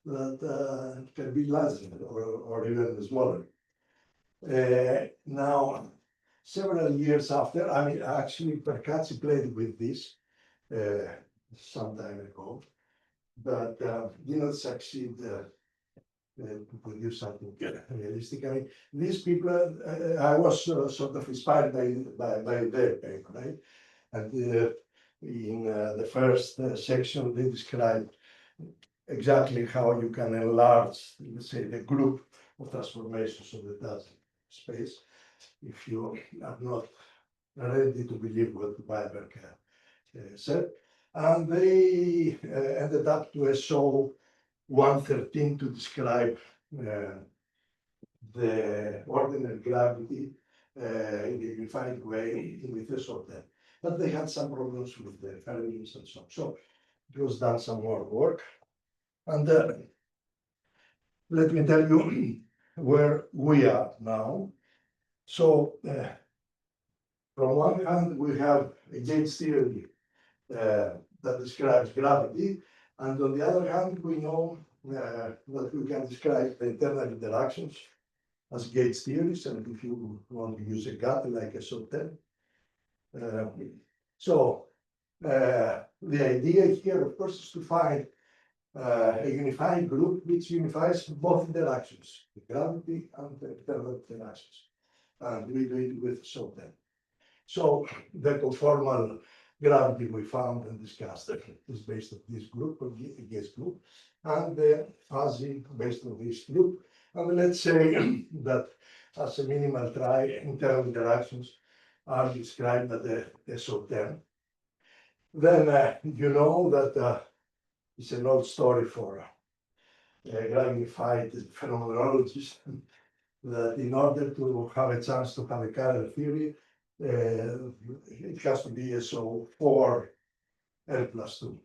Speaker 4: that it can be larger or even smaller. Now, several years after, I mean, actually, Percazzi played with this some time ago, but did not succeed to produce something realistic. I mean, these people, I was sort of inspired by their paper, right? And in the first section, they describe exactly how you can enlarge, let's say, the group of transformations of the Dutch space if you are not ready to believe what Weinberg said. And they ended up to SO 113 to describe the ordinary gravity in a unified way with SO 10. But they had some problems with the fermions and so on. So it was done some more work. And let me tell you where we are now. So from one hand, we have a Gates theory that describes gravity, and on the other hand, we know that we can describe the internal interactions as Gates theories, and if you want to use a gut like a SO10. So the idea here, of course, is to find a unified group which unifies both interactions, the gravity and the internal interactions. And we do it with SO10. So the conformal gravity we found and discussed is based on this group, or Gates group, and the fuzzy based on this group. And let's say that as a minimal try, internal interactions are described at the SO10. Then you know that it's an old story for gravified phenomenologists that in order to have a chance to have a Carrel theory, it has to be SO4 L plus 2.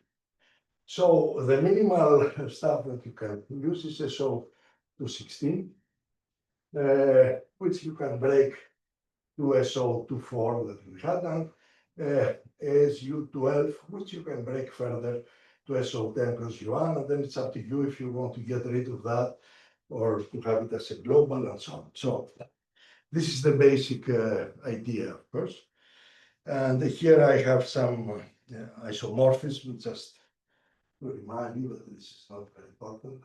Speaker 4: So the minimal stuff that you can use is SO 216, which you can break to SO 24 that we had, and SU 12, which you can break further to SO 10 plus U1, and then it's up to you if you want to get rid of that or to have it as a global and so on. So this is the basic idea, of course. And here I have some isomorphism, just to remind you that this is not very important.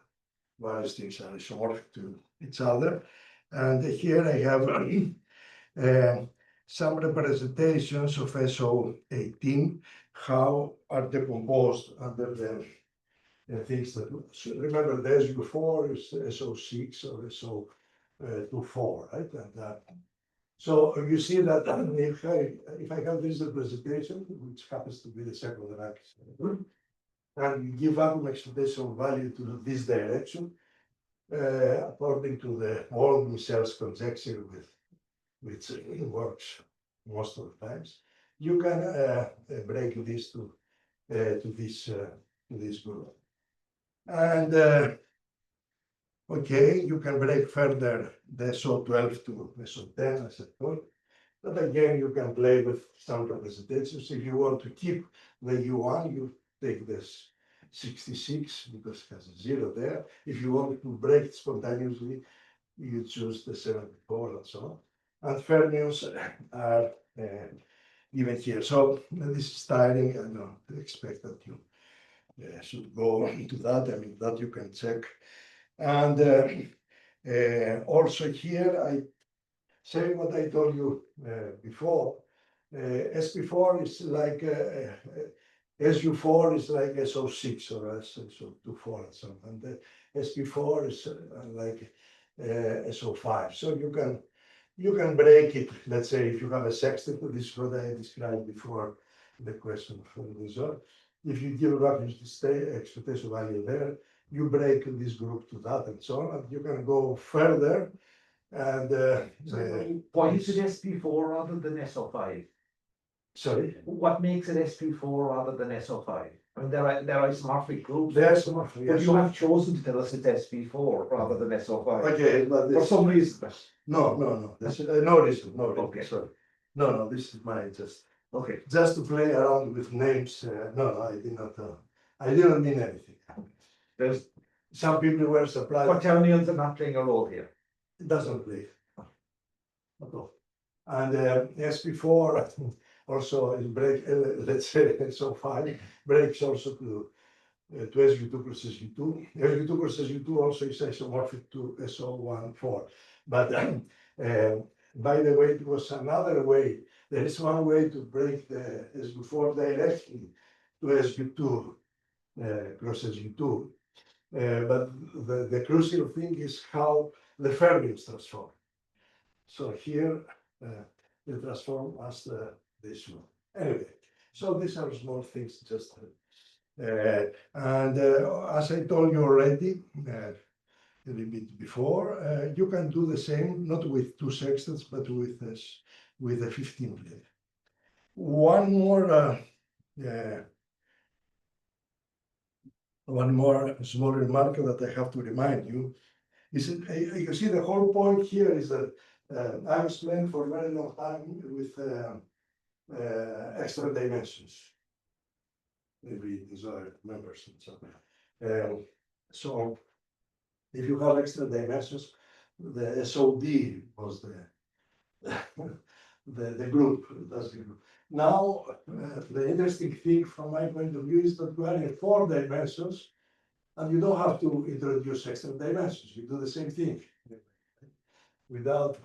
Speaker 4: Various things are isomorphic to each other. And here I have some representations of SO18, how are decomposed under the things that, so remember the SU4 is SO6 or SO24, right? And so you see that if I have this representation, which happens to be the second rank, and you give atom excitation value to this direction, according to the Wald-Michels conjecture, which works most of the times, you can break this to this group. And okay, you can break further the SO12 to SO10, as I told. But again, you can play with some representations. If you want to keep the U1, you take this 66 because it has a 0 there. If you want to break it spontaneously, you choose the 74 and so on. And fermions are given here. So this is tiring. I don't expect that you should go into that. I mean, that you can check. And also here, I say what I told you before. SP4 is like SU4 is like SO6 or SO24 and so on. And the SP4 is like SO5. So you can break it. Let's say if you have a sextet, this is what I described before the question from the result. If you give a rapid state expectation value there, you break this group to that and so on, and you can go further. And
Speaker 5: Why is it SP4 rather than SO5?
Speaker 4: sorry,
Speaker 5: What makes it SP4 rather than SO5? I mean, there are isomorphic groups.
Speaker 4: there's some.
Speaker 5: But you have chosen to tell us it's SP4 rather than SO5.
Speaker 4: Okay, but
Speaker 5: For
Speaker 4: this,
Speaker 5: some reason.
Speaker 4: no, this, no reason, no reason,
Speaker 5: Okay.
Speaker 4: sorry. No, this is my
Speaker 5: Okay.
Speaker 4: just to play around with names, no, I did not, I didn't mean anything.
Speaker 5: There's
Speaker 4: Some people were surprised,
Speaker 5: quaternions are not playing a role here.
Speaker 4: it doesn't play. At all. And SP4 also is break, let's say, so fine, breaks also to SU2 plus SU2. SU2 plus SU2 also is isomorphic to SO14. But by the way, it was another way. There is one way to break the SU4 directly to SU2 cross SU2. But the crucial thing is how the fermions transform. So here they transform as this one. Anyway, so these are small things just. And as I told you already, a little bit before, you can do the same, not with 2 sextants, but with this, with a 15 plate. One more small remark that I have to remind you is you see the whole point here is that I was playing for a very long time with extra dimensions. Maybe these are members and so on. So if you have extra dimensions, the SOD was the group. That's the group. Now, the interesting thing from my point of view is that we are in 4 dimensions, and you don't have to introduce extra dimensions. You do the same thing without.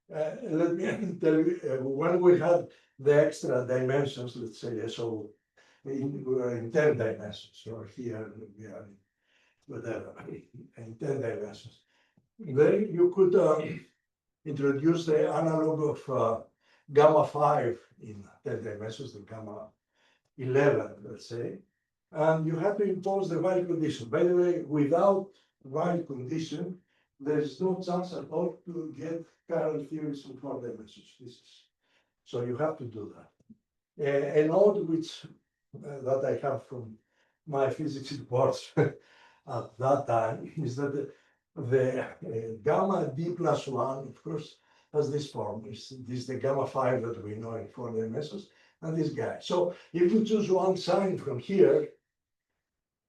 Speaker 4: Let me tell you, when we had the extra dimensions, let's say, so we were in 10 dimensions, or here we are in whatever, in 10 dimensions. Then you could introduce the analog of gamma 5 in 10 dimensions, the gamma 11, let's say, and you have to impose the while condition. By the way, without while condition, there is no chance at all to get current theories in 4 dimensions. So you have to do that. A note which that I have from my physics reports at that time is that the gamma d plus 1, of course, has this form. This is the gamma 5 that we know in 4 dimensions, and this guy. So if you choose one sign from here,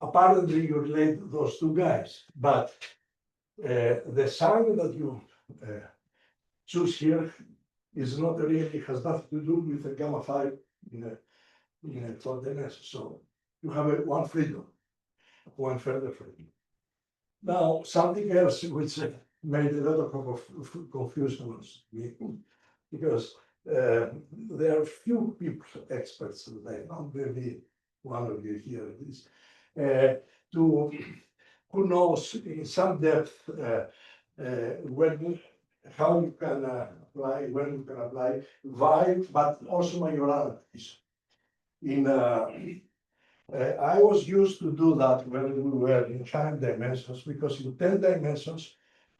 Speaker 4: apparently you relate those 2 guys, but the sign that you choose here is not really, has nothing to do with the gamma 5 in a 4 dimensions. So you have one freedom, one further freedom. Now, something else which made a lot of confusion was me, because there are few people, experts, like maybe one of you here is, who knows in some depth how you can apply, when you can apply Weil, but also Majorana. I was used to do that when we were in 5 dimensions, because in 10 dimensions,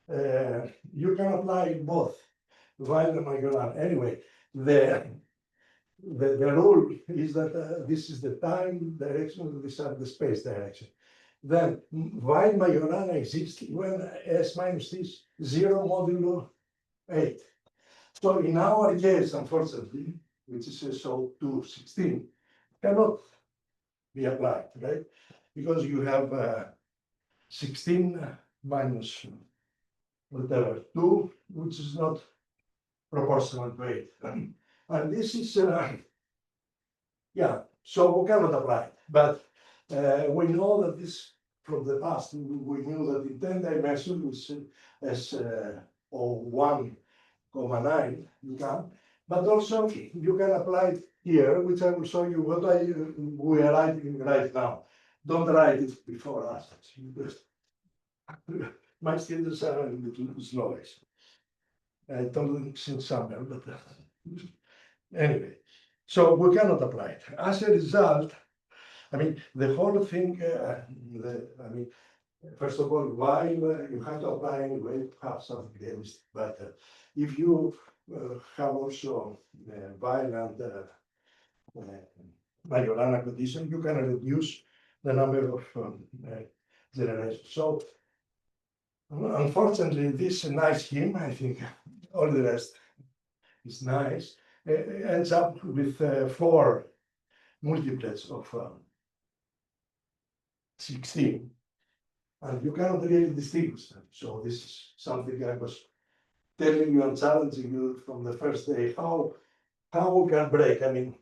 Speaker 4: you can apply both Weil and Majorana. Anyway, the rule is that this is the time direction, this is the space direction. Then Weil Majorana exists when S minus is 0 modulo 8. So in our case, unfortunately, which is SO216, cannot be applied, right? Because you have 16 minus whatever, 2, which is not proportional to 8. And this is, yeah, so we cannot apply it. But we know that this, from the past, we knew that in 10 dimensions, which is O1,9, you can, but also you can apply it here, which I will show you what we are writing right now. Don't write it before us. My students are a little slowish. I told them since summer, but anyway. So we cannot apply it. As a result, I mean, the whole thing, first of all, while you have to apply anyway, to have something realistic, but if you have also violent Majorana condition, you can reduce the number of generations. So unfortunately, this nice scheme, I think all the rest is nice, ends up with 4 multiplets of 16. And you cannot really distinguish them. So this is something I was telling you and challenging you from the first day, how we can break. I mean,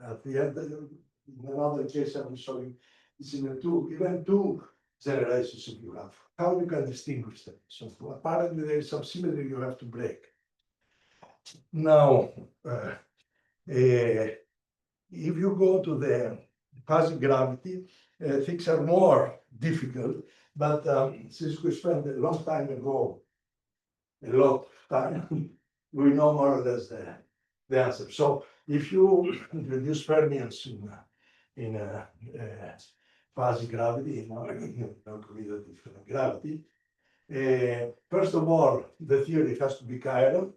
Speaker 4: at the end, in another case I'm showing, it's in even two generations if you have, how you can distinguish them. So apparently there is some symmetry you have to break. Now, if you go to the fuzzy gravity, things are more difficult, but since we spent a long time ago, a lot of time, we know more or less the answer. So if you introduce fermions in fuzzy gravity, in non-commutative gravity, first of all, the theory has to be chiral,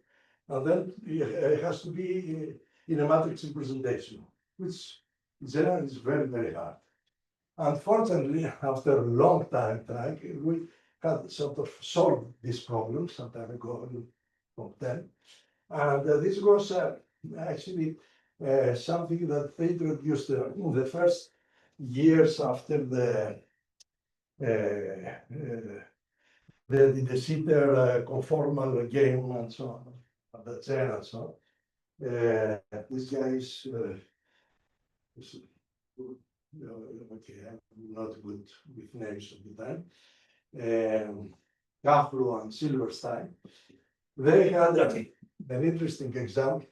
Speaker 4: and then it has to be in a matrix representation, which in general is very, very hard. Unfortunately, after a long time trying, we had sort of solved this problem some time ago, from 10. And this was actually something that they introduced in the first years after the Sitter conformal game and so on, the chain and so on. This guy is okay, I'm not good with names of the time. Gafro and Silverstein. They had an interesting example.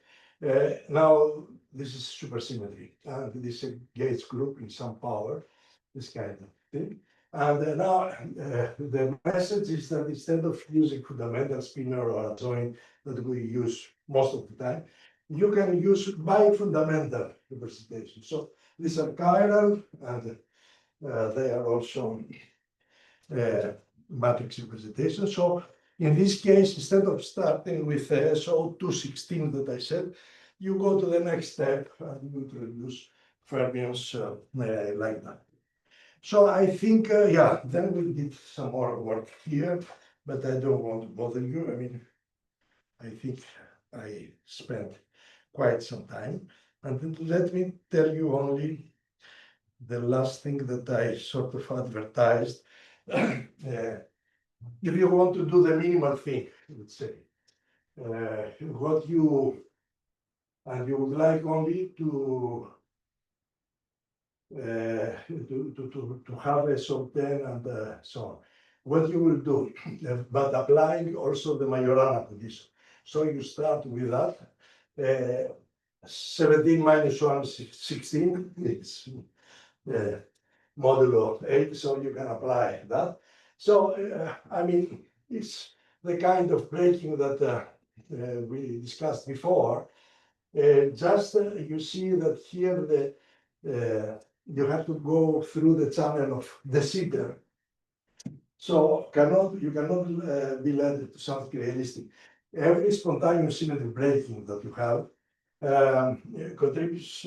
Speaker 4: Now, this is supersymmetry, and this Gates group in some power, this kind of thing. And now the message is that instead of using fundamental spinor or a joint that we use most of the time, you can use bifundamental representation. So these are chiral, and they are also matrix representation. So in this case, instead of starting with the SO216 that I said, you go to the next step and you introduce fermions like that. So I think, yeah, then we did some more work here, but I don't want to bother you. I mean, I think I spent quite some time. And let me tell you only the last thing that I sort of advertised. If you want to do the minimal thing, let's say, what you, and you would like only to have a sub 10 and so on. What you will do, but applying also the Majorana condition. So you start with that. 17 minus 1, 16 is modulo 8, so you can apply that. So, I mean, it's the kind of breaking that we discussed before. Just you see that here you have to go through the channel of the Sitter. So you cannot be led to something realistic. Every spontaneous symmetry breaking that you have contributes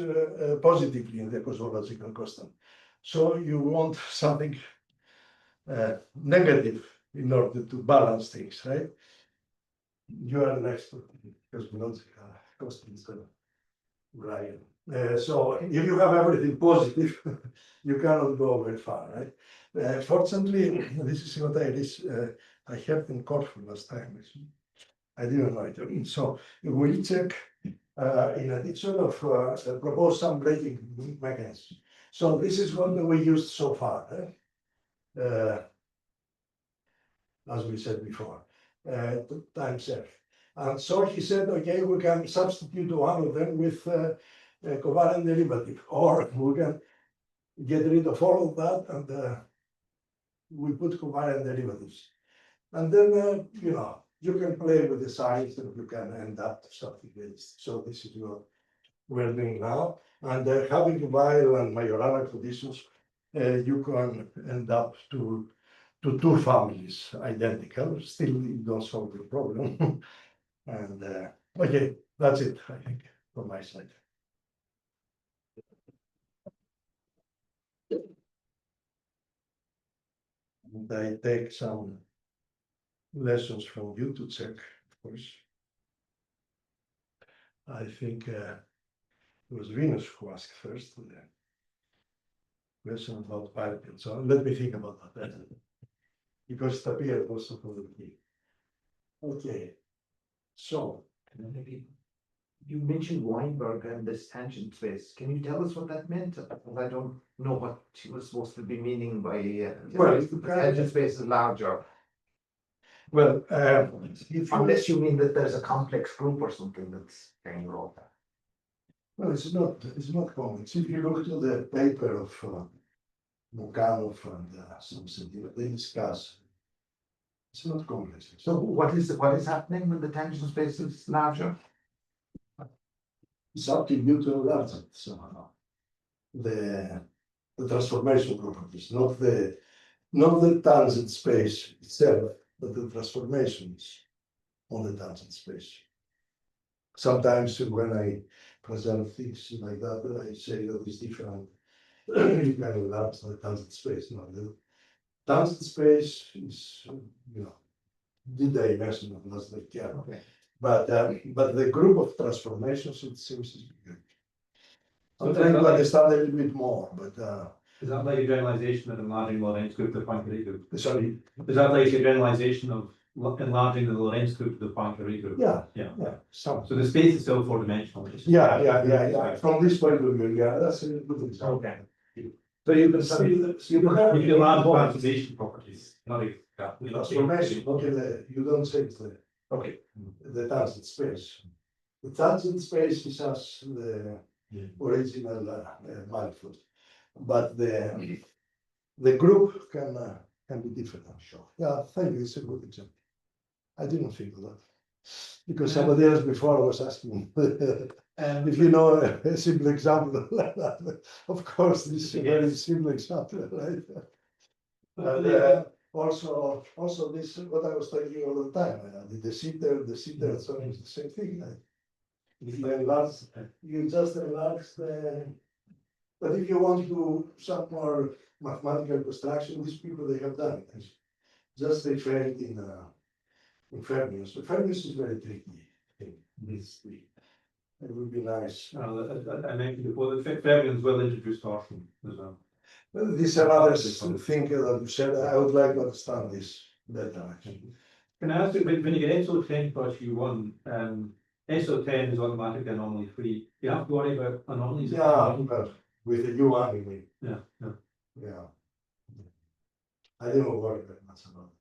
Speaker 4: positively in the cosmological constant. So you want something negative in order to balance things, right? You are an expert in cosmological constants, Brian. So if you have everything positive, you cannot go very far, right? Fortunately, this is what I heard in Corfu last time. I didn't know it. So we check in addition of propose some breaking mechanisms. So this is what we used so far, as we said before, times F. And so he said, okay, we can substitute one of them with a covariant derivative, or we can get rid of all of that and we put covariant derivatives. And then, you know, you can play with the signs and you can end up to something else. So this is your we're doing now, and having Weil and Majorana conditions, you can end up to two families identical. Still, you don't solve the problem. And okay, that's it, I think, from my side. And I take some lessons from you to check, of course. I think it was Venus who asked first the question about parity and so on. Let me think about that. Because it appeared also from the beginning. Okay, so
Speaker 5: And then maybe you mentioned Weinberg and this tangent space. Can you tell us what that meant? Because I don't know what she was supposed to be meaning by
Speaker 4: Well,
Speaker 5: the tangent space is larger.
Speaker 4: well, if you,
Speaker 5: Unless you mean that there's a complex group or something that's playing a role.
Speaker 4: well, it's not complex. If you look to the paper of Noncommutative and something they discuss, it's not complex.
Speaker 5: So what is happening when the tangent space is larger?
Speaker 4: It's up to you to enlarge it somehow. The transformation properties, not the tangent space itself, but the transformations on the tangent space. Sometimes when I present things like that, I say that it's different. You can enlarge the tangent space. No, the tangent space is, the dimension of that's the care.
Speaker 5: Okay.
Speaker 4: But the group of transformations, it seems is bigger.
Speaker 2: So
Speaker 4: I'm trying to understand a little bit more, but
Speaker 2: Is that like a generalization of enlarging the Lorentz group to the Poincaré group?
Speaker 4: sorry,
Speaker 2: Is that like a generalization of enlarging the Lorentz group to the Poincaré group?
Speaker 4: yeah,
Speaker 2: Yeah.
Speaker 4: some.
Speaker 2: So the space is still four-dimensional. it's just-
Speaker 4: Yeah. From this point of view, yeah, that's a good example.
Speaker 5: Okay. So you can see
Speaker 2: You can enlarge transformation properties, not a.
Speaker 4: Transformation, okay, you don't say
Speaker 5: Okay.
Speaker 4: the tangent space. The tangent space is as the original manifold, but the group can be different, I'm sure. Yeah, thank you, it's a good example. I didn't think of that. Because somebody else before was asking if you know a simple example like that. Of course, this is a very simple example, right? But also this is what I was telling you all the time. The seater, so it's the same thing. Right? If you enlarge, you just enlarge the. But if you want to do some more mathematical construction, these people they have done it. Just they failed in Fermions. But Fermions is very tricky thing. It would be nice.
Speaker 2: I mentioned before, the fermions will introduce torsion as well.
Speaker 4: This another thing that you said. I would like to understand this better. Actually.
Speaker 2: Can I ask you, when you get SO10 plus U1, SO10 is automatically anomaly free. You have to worry about anomalies.
Speaker 4: Yeah, but with the U1, you mean.
Speaker 2: Yeah.
Speaker 4: I don't worry very much about it.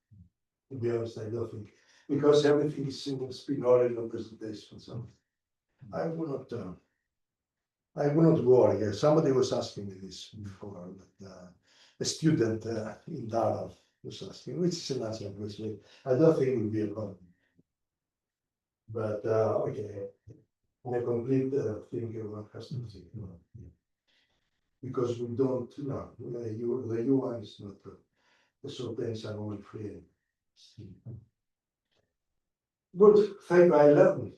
Speaker 4: To be honest, I don't think because everything is in spin-oral representation. So I will not worry. Somebody was asking me this before. That, a student in Dara was asking, which is a natural question. I don't think it will be a problem. But okay, in a complete thing, one has to think about it. Because we don't, the U1 is not, the subtents are only free. Good, thank you, I learned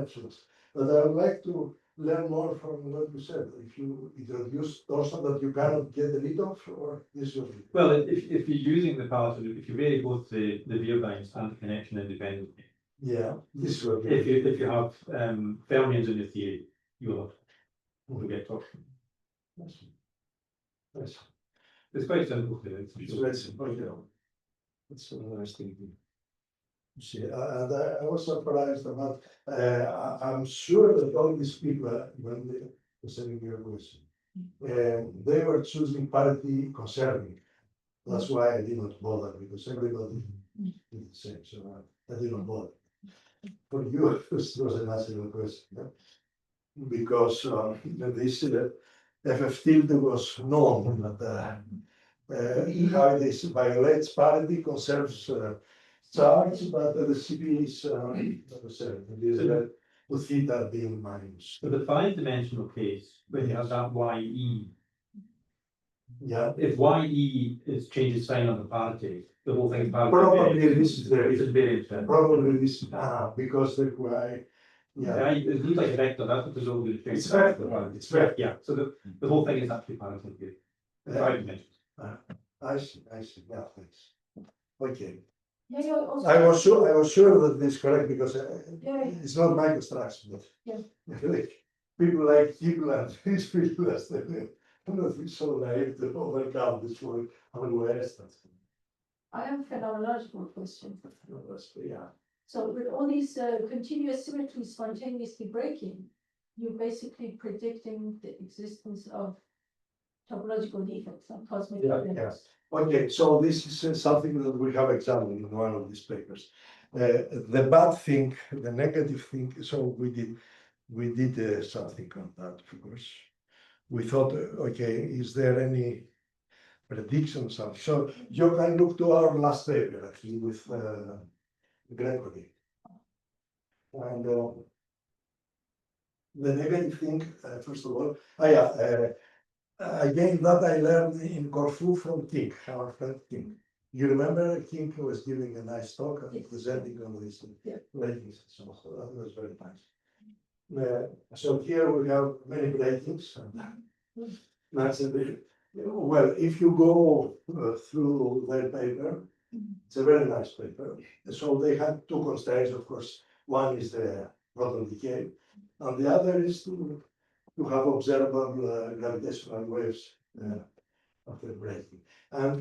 Speaker 4: things. But I would like to learn more from what you said. If you introduce torsion that you cannot get rid of, or this is.
Speaker 2: Well, if you're using the palette, if you vary both the Vierbeins and the connection independently.
Speaker 4: Yeah, this is what.
Speaker 2: If you have fermions in your theory, you'll get torsion.
Speaker 4: Yes.
Speaker 2: It's quite simple to do.
Speaker 4: It's very simple, It's a nice thing. See, and I was surprised about. I'm sure that all these people, when they were sending me a question, they were choosing parity conserving. That's why I did not bother because everybody did the same. So I did not bother. For you, this was a natural question, because this FF tilde was known that how this violates parity, conserves charge, but the CP is conserved. with theta being minus.
Speaker 2: For the five-dimensional case, where you have that YE,
Speaker 4: Yeah,
Speaker 2: if YE is changes sign on the parity, the whole thing is
Speaker 4: probably this is
Speaker 2: It's
Speaker 4: the,
Speaker 2: a variance.
Speaker 4: probably this, because the y, yeah.
Speaker 2: Yeah, it looks like a vector, that's what presumably change.
Speaker 4: It's vector, it's vector.
Speaker 2: Yeah, so the whole thing is actually parity here. Five dimensions.
Speaker 4: I see, yeah, thanks. Okay,
Speaker 3: Yeah, you're also.
Speaker 4: I was sure that this is correct because
Speaker 3: Yeah.
Speaker 4: it's not my construction, but.
Speaker 3: Yeah.
Speaker 4: Like, people like people and these people are still, I'm not so naive to overcome this word unrest.
Speaker 3: I have a phenomenological question.
Speaker 4: Yeah,
Speaker 3: So with all these continuous symmetries spontaneously breaking, you're basically predicting the existence of topological defects and cosmic
Speaker 4: yeah,
Speaker 3: events.
Speaker 4: yeah. Okay, so this is something that we have examined in one of these papers. The bad thing, the negative thing, so we did something on that, of course. We thought, okay, is there any prediction or something? So you can look to our last paper actually with Gregory. And the negative thing, first of all, again, that I learned in Corfu from King, our friend King. You remember King was giving a nice talk and
Speaker 3: Yes.
Speaker 4: presenting on these
Speaker 3: Yeah.
Speaker 4: ratings, so that was very nice. So here we have many ratings. And that's a bit, well, if you go through their paper, it's a very nice paper. So they had two constraints, of course. One is the proton decay, and the other is to have observable gravitational waves after breaking. And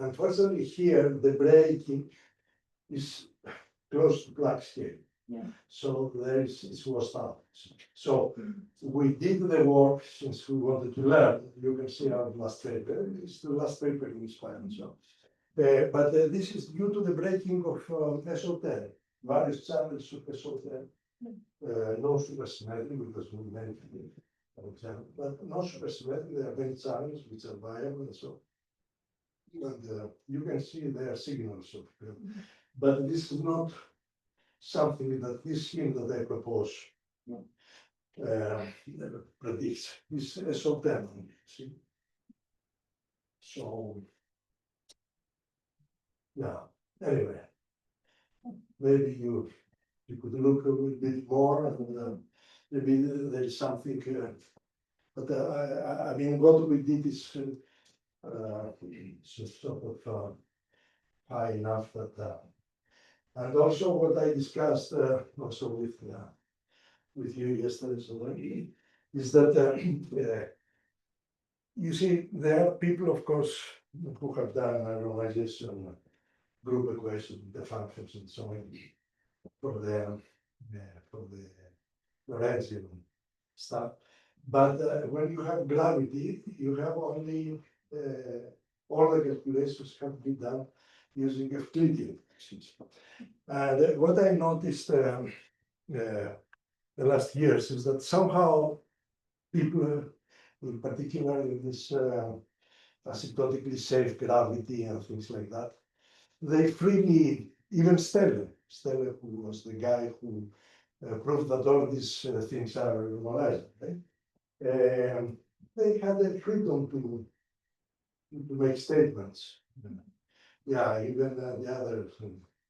Speaker 4: unfortunately here, the breaking is close to Planck scale.
Speaker 3: Yeah.
Speaker 4: So there is, it was out. So we did the work since we wanted to learn. You can see our last paper. It's the last paper in Spain. So, but this is due to the breaking of SO10, various channels of SO10. No supersymmetry because we made it, for example, but no supersymmetry. There are many channels which are viable and so. And you can see their signals of, but this is not something that this scheme that I propose predicts. It's SO10. See? So, yeah. Anyway, maybe you could look a little bit more, and maybe there is something. But I mean, what we did is sort of high enough that. And also what I discussed also with you yesterday, so is that you see there are people, of course, who have done normalization, group equation, the functions, and so on for the Lorentzian stuff. But when you have gravity, you have only all the calculations have been done using Euclidean functions. And what I noticed the last years is that somehow people, in particular in this asymptotically safe gravity and things like that, they freely, even Stelle, who was the guy who proved that all these things are normalized, right? They had the freedom to make statements. Yeah, even the other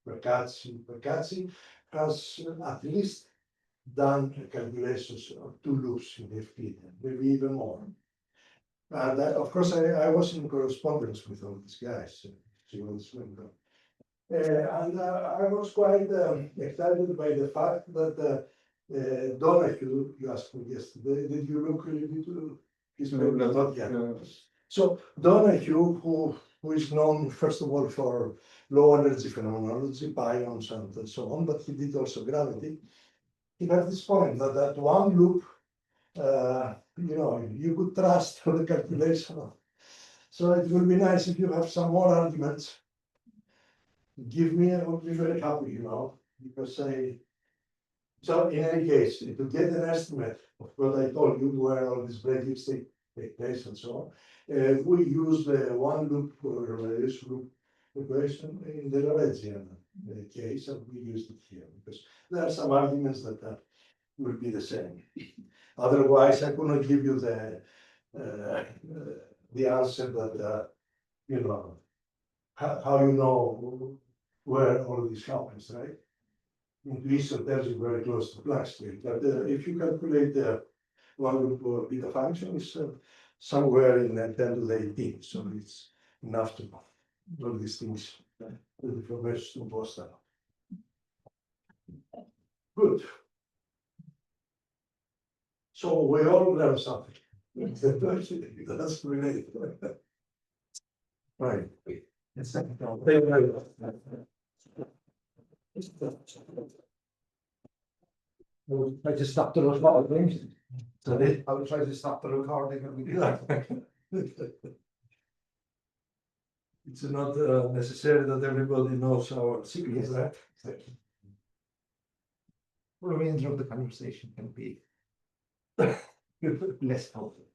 Speaker 4: Percazzi has at least done calculations of 2 loops in Euclidean, maybe even more. And of course, I was in correspondence with all these guys. And I was quite excited by the fact that Donahue, you asked me yesterday, did you look into his paper? Not yet. So Donahue, who is known first of all for low energy phenomenology, pions and so on, but he did also gravity. He had this point that one loop, you could trust the calculation. So it will be nice if you have some more arguments. Give me, I would be very happy, because so in any case, to get an estimate of what I told you, where all these breakings take place and so on, we use the one loop radius group equation in the Lorentzian case, and we used it here because there are some arguments that will be the same. Otherwise, I cannot give you the answer that, you know, how you know where all this happens, right? Intuition tells you very close to Planck's theory, but if you calculate the value for beta function, it's somewhere in 10 to the 18, so it's enough to know all these things with information to post out. Good. So we all learn something. That's related. Right.
Speaker 5: It's second. We'll try to stop the recording.
Speaker 4: Sorry?
Speaker 5: I will try to stop the recording and we
Speaker 4: It's not necessary that everybody knows our secrets, right?
Speaker 5: the remainder of the conversation can be less helpful.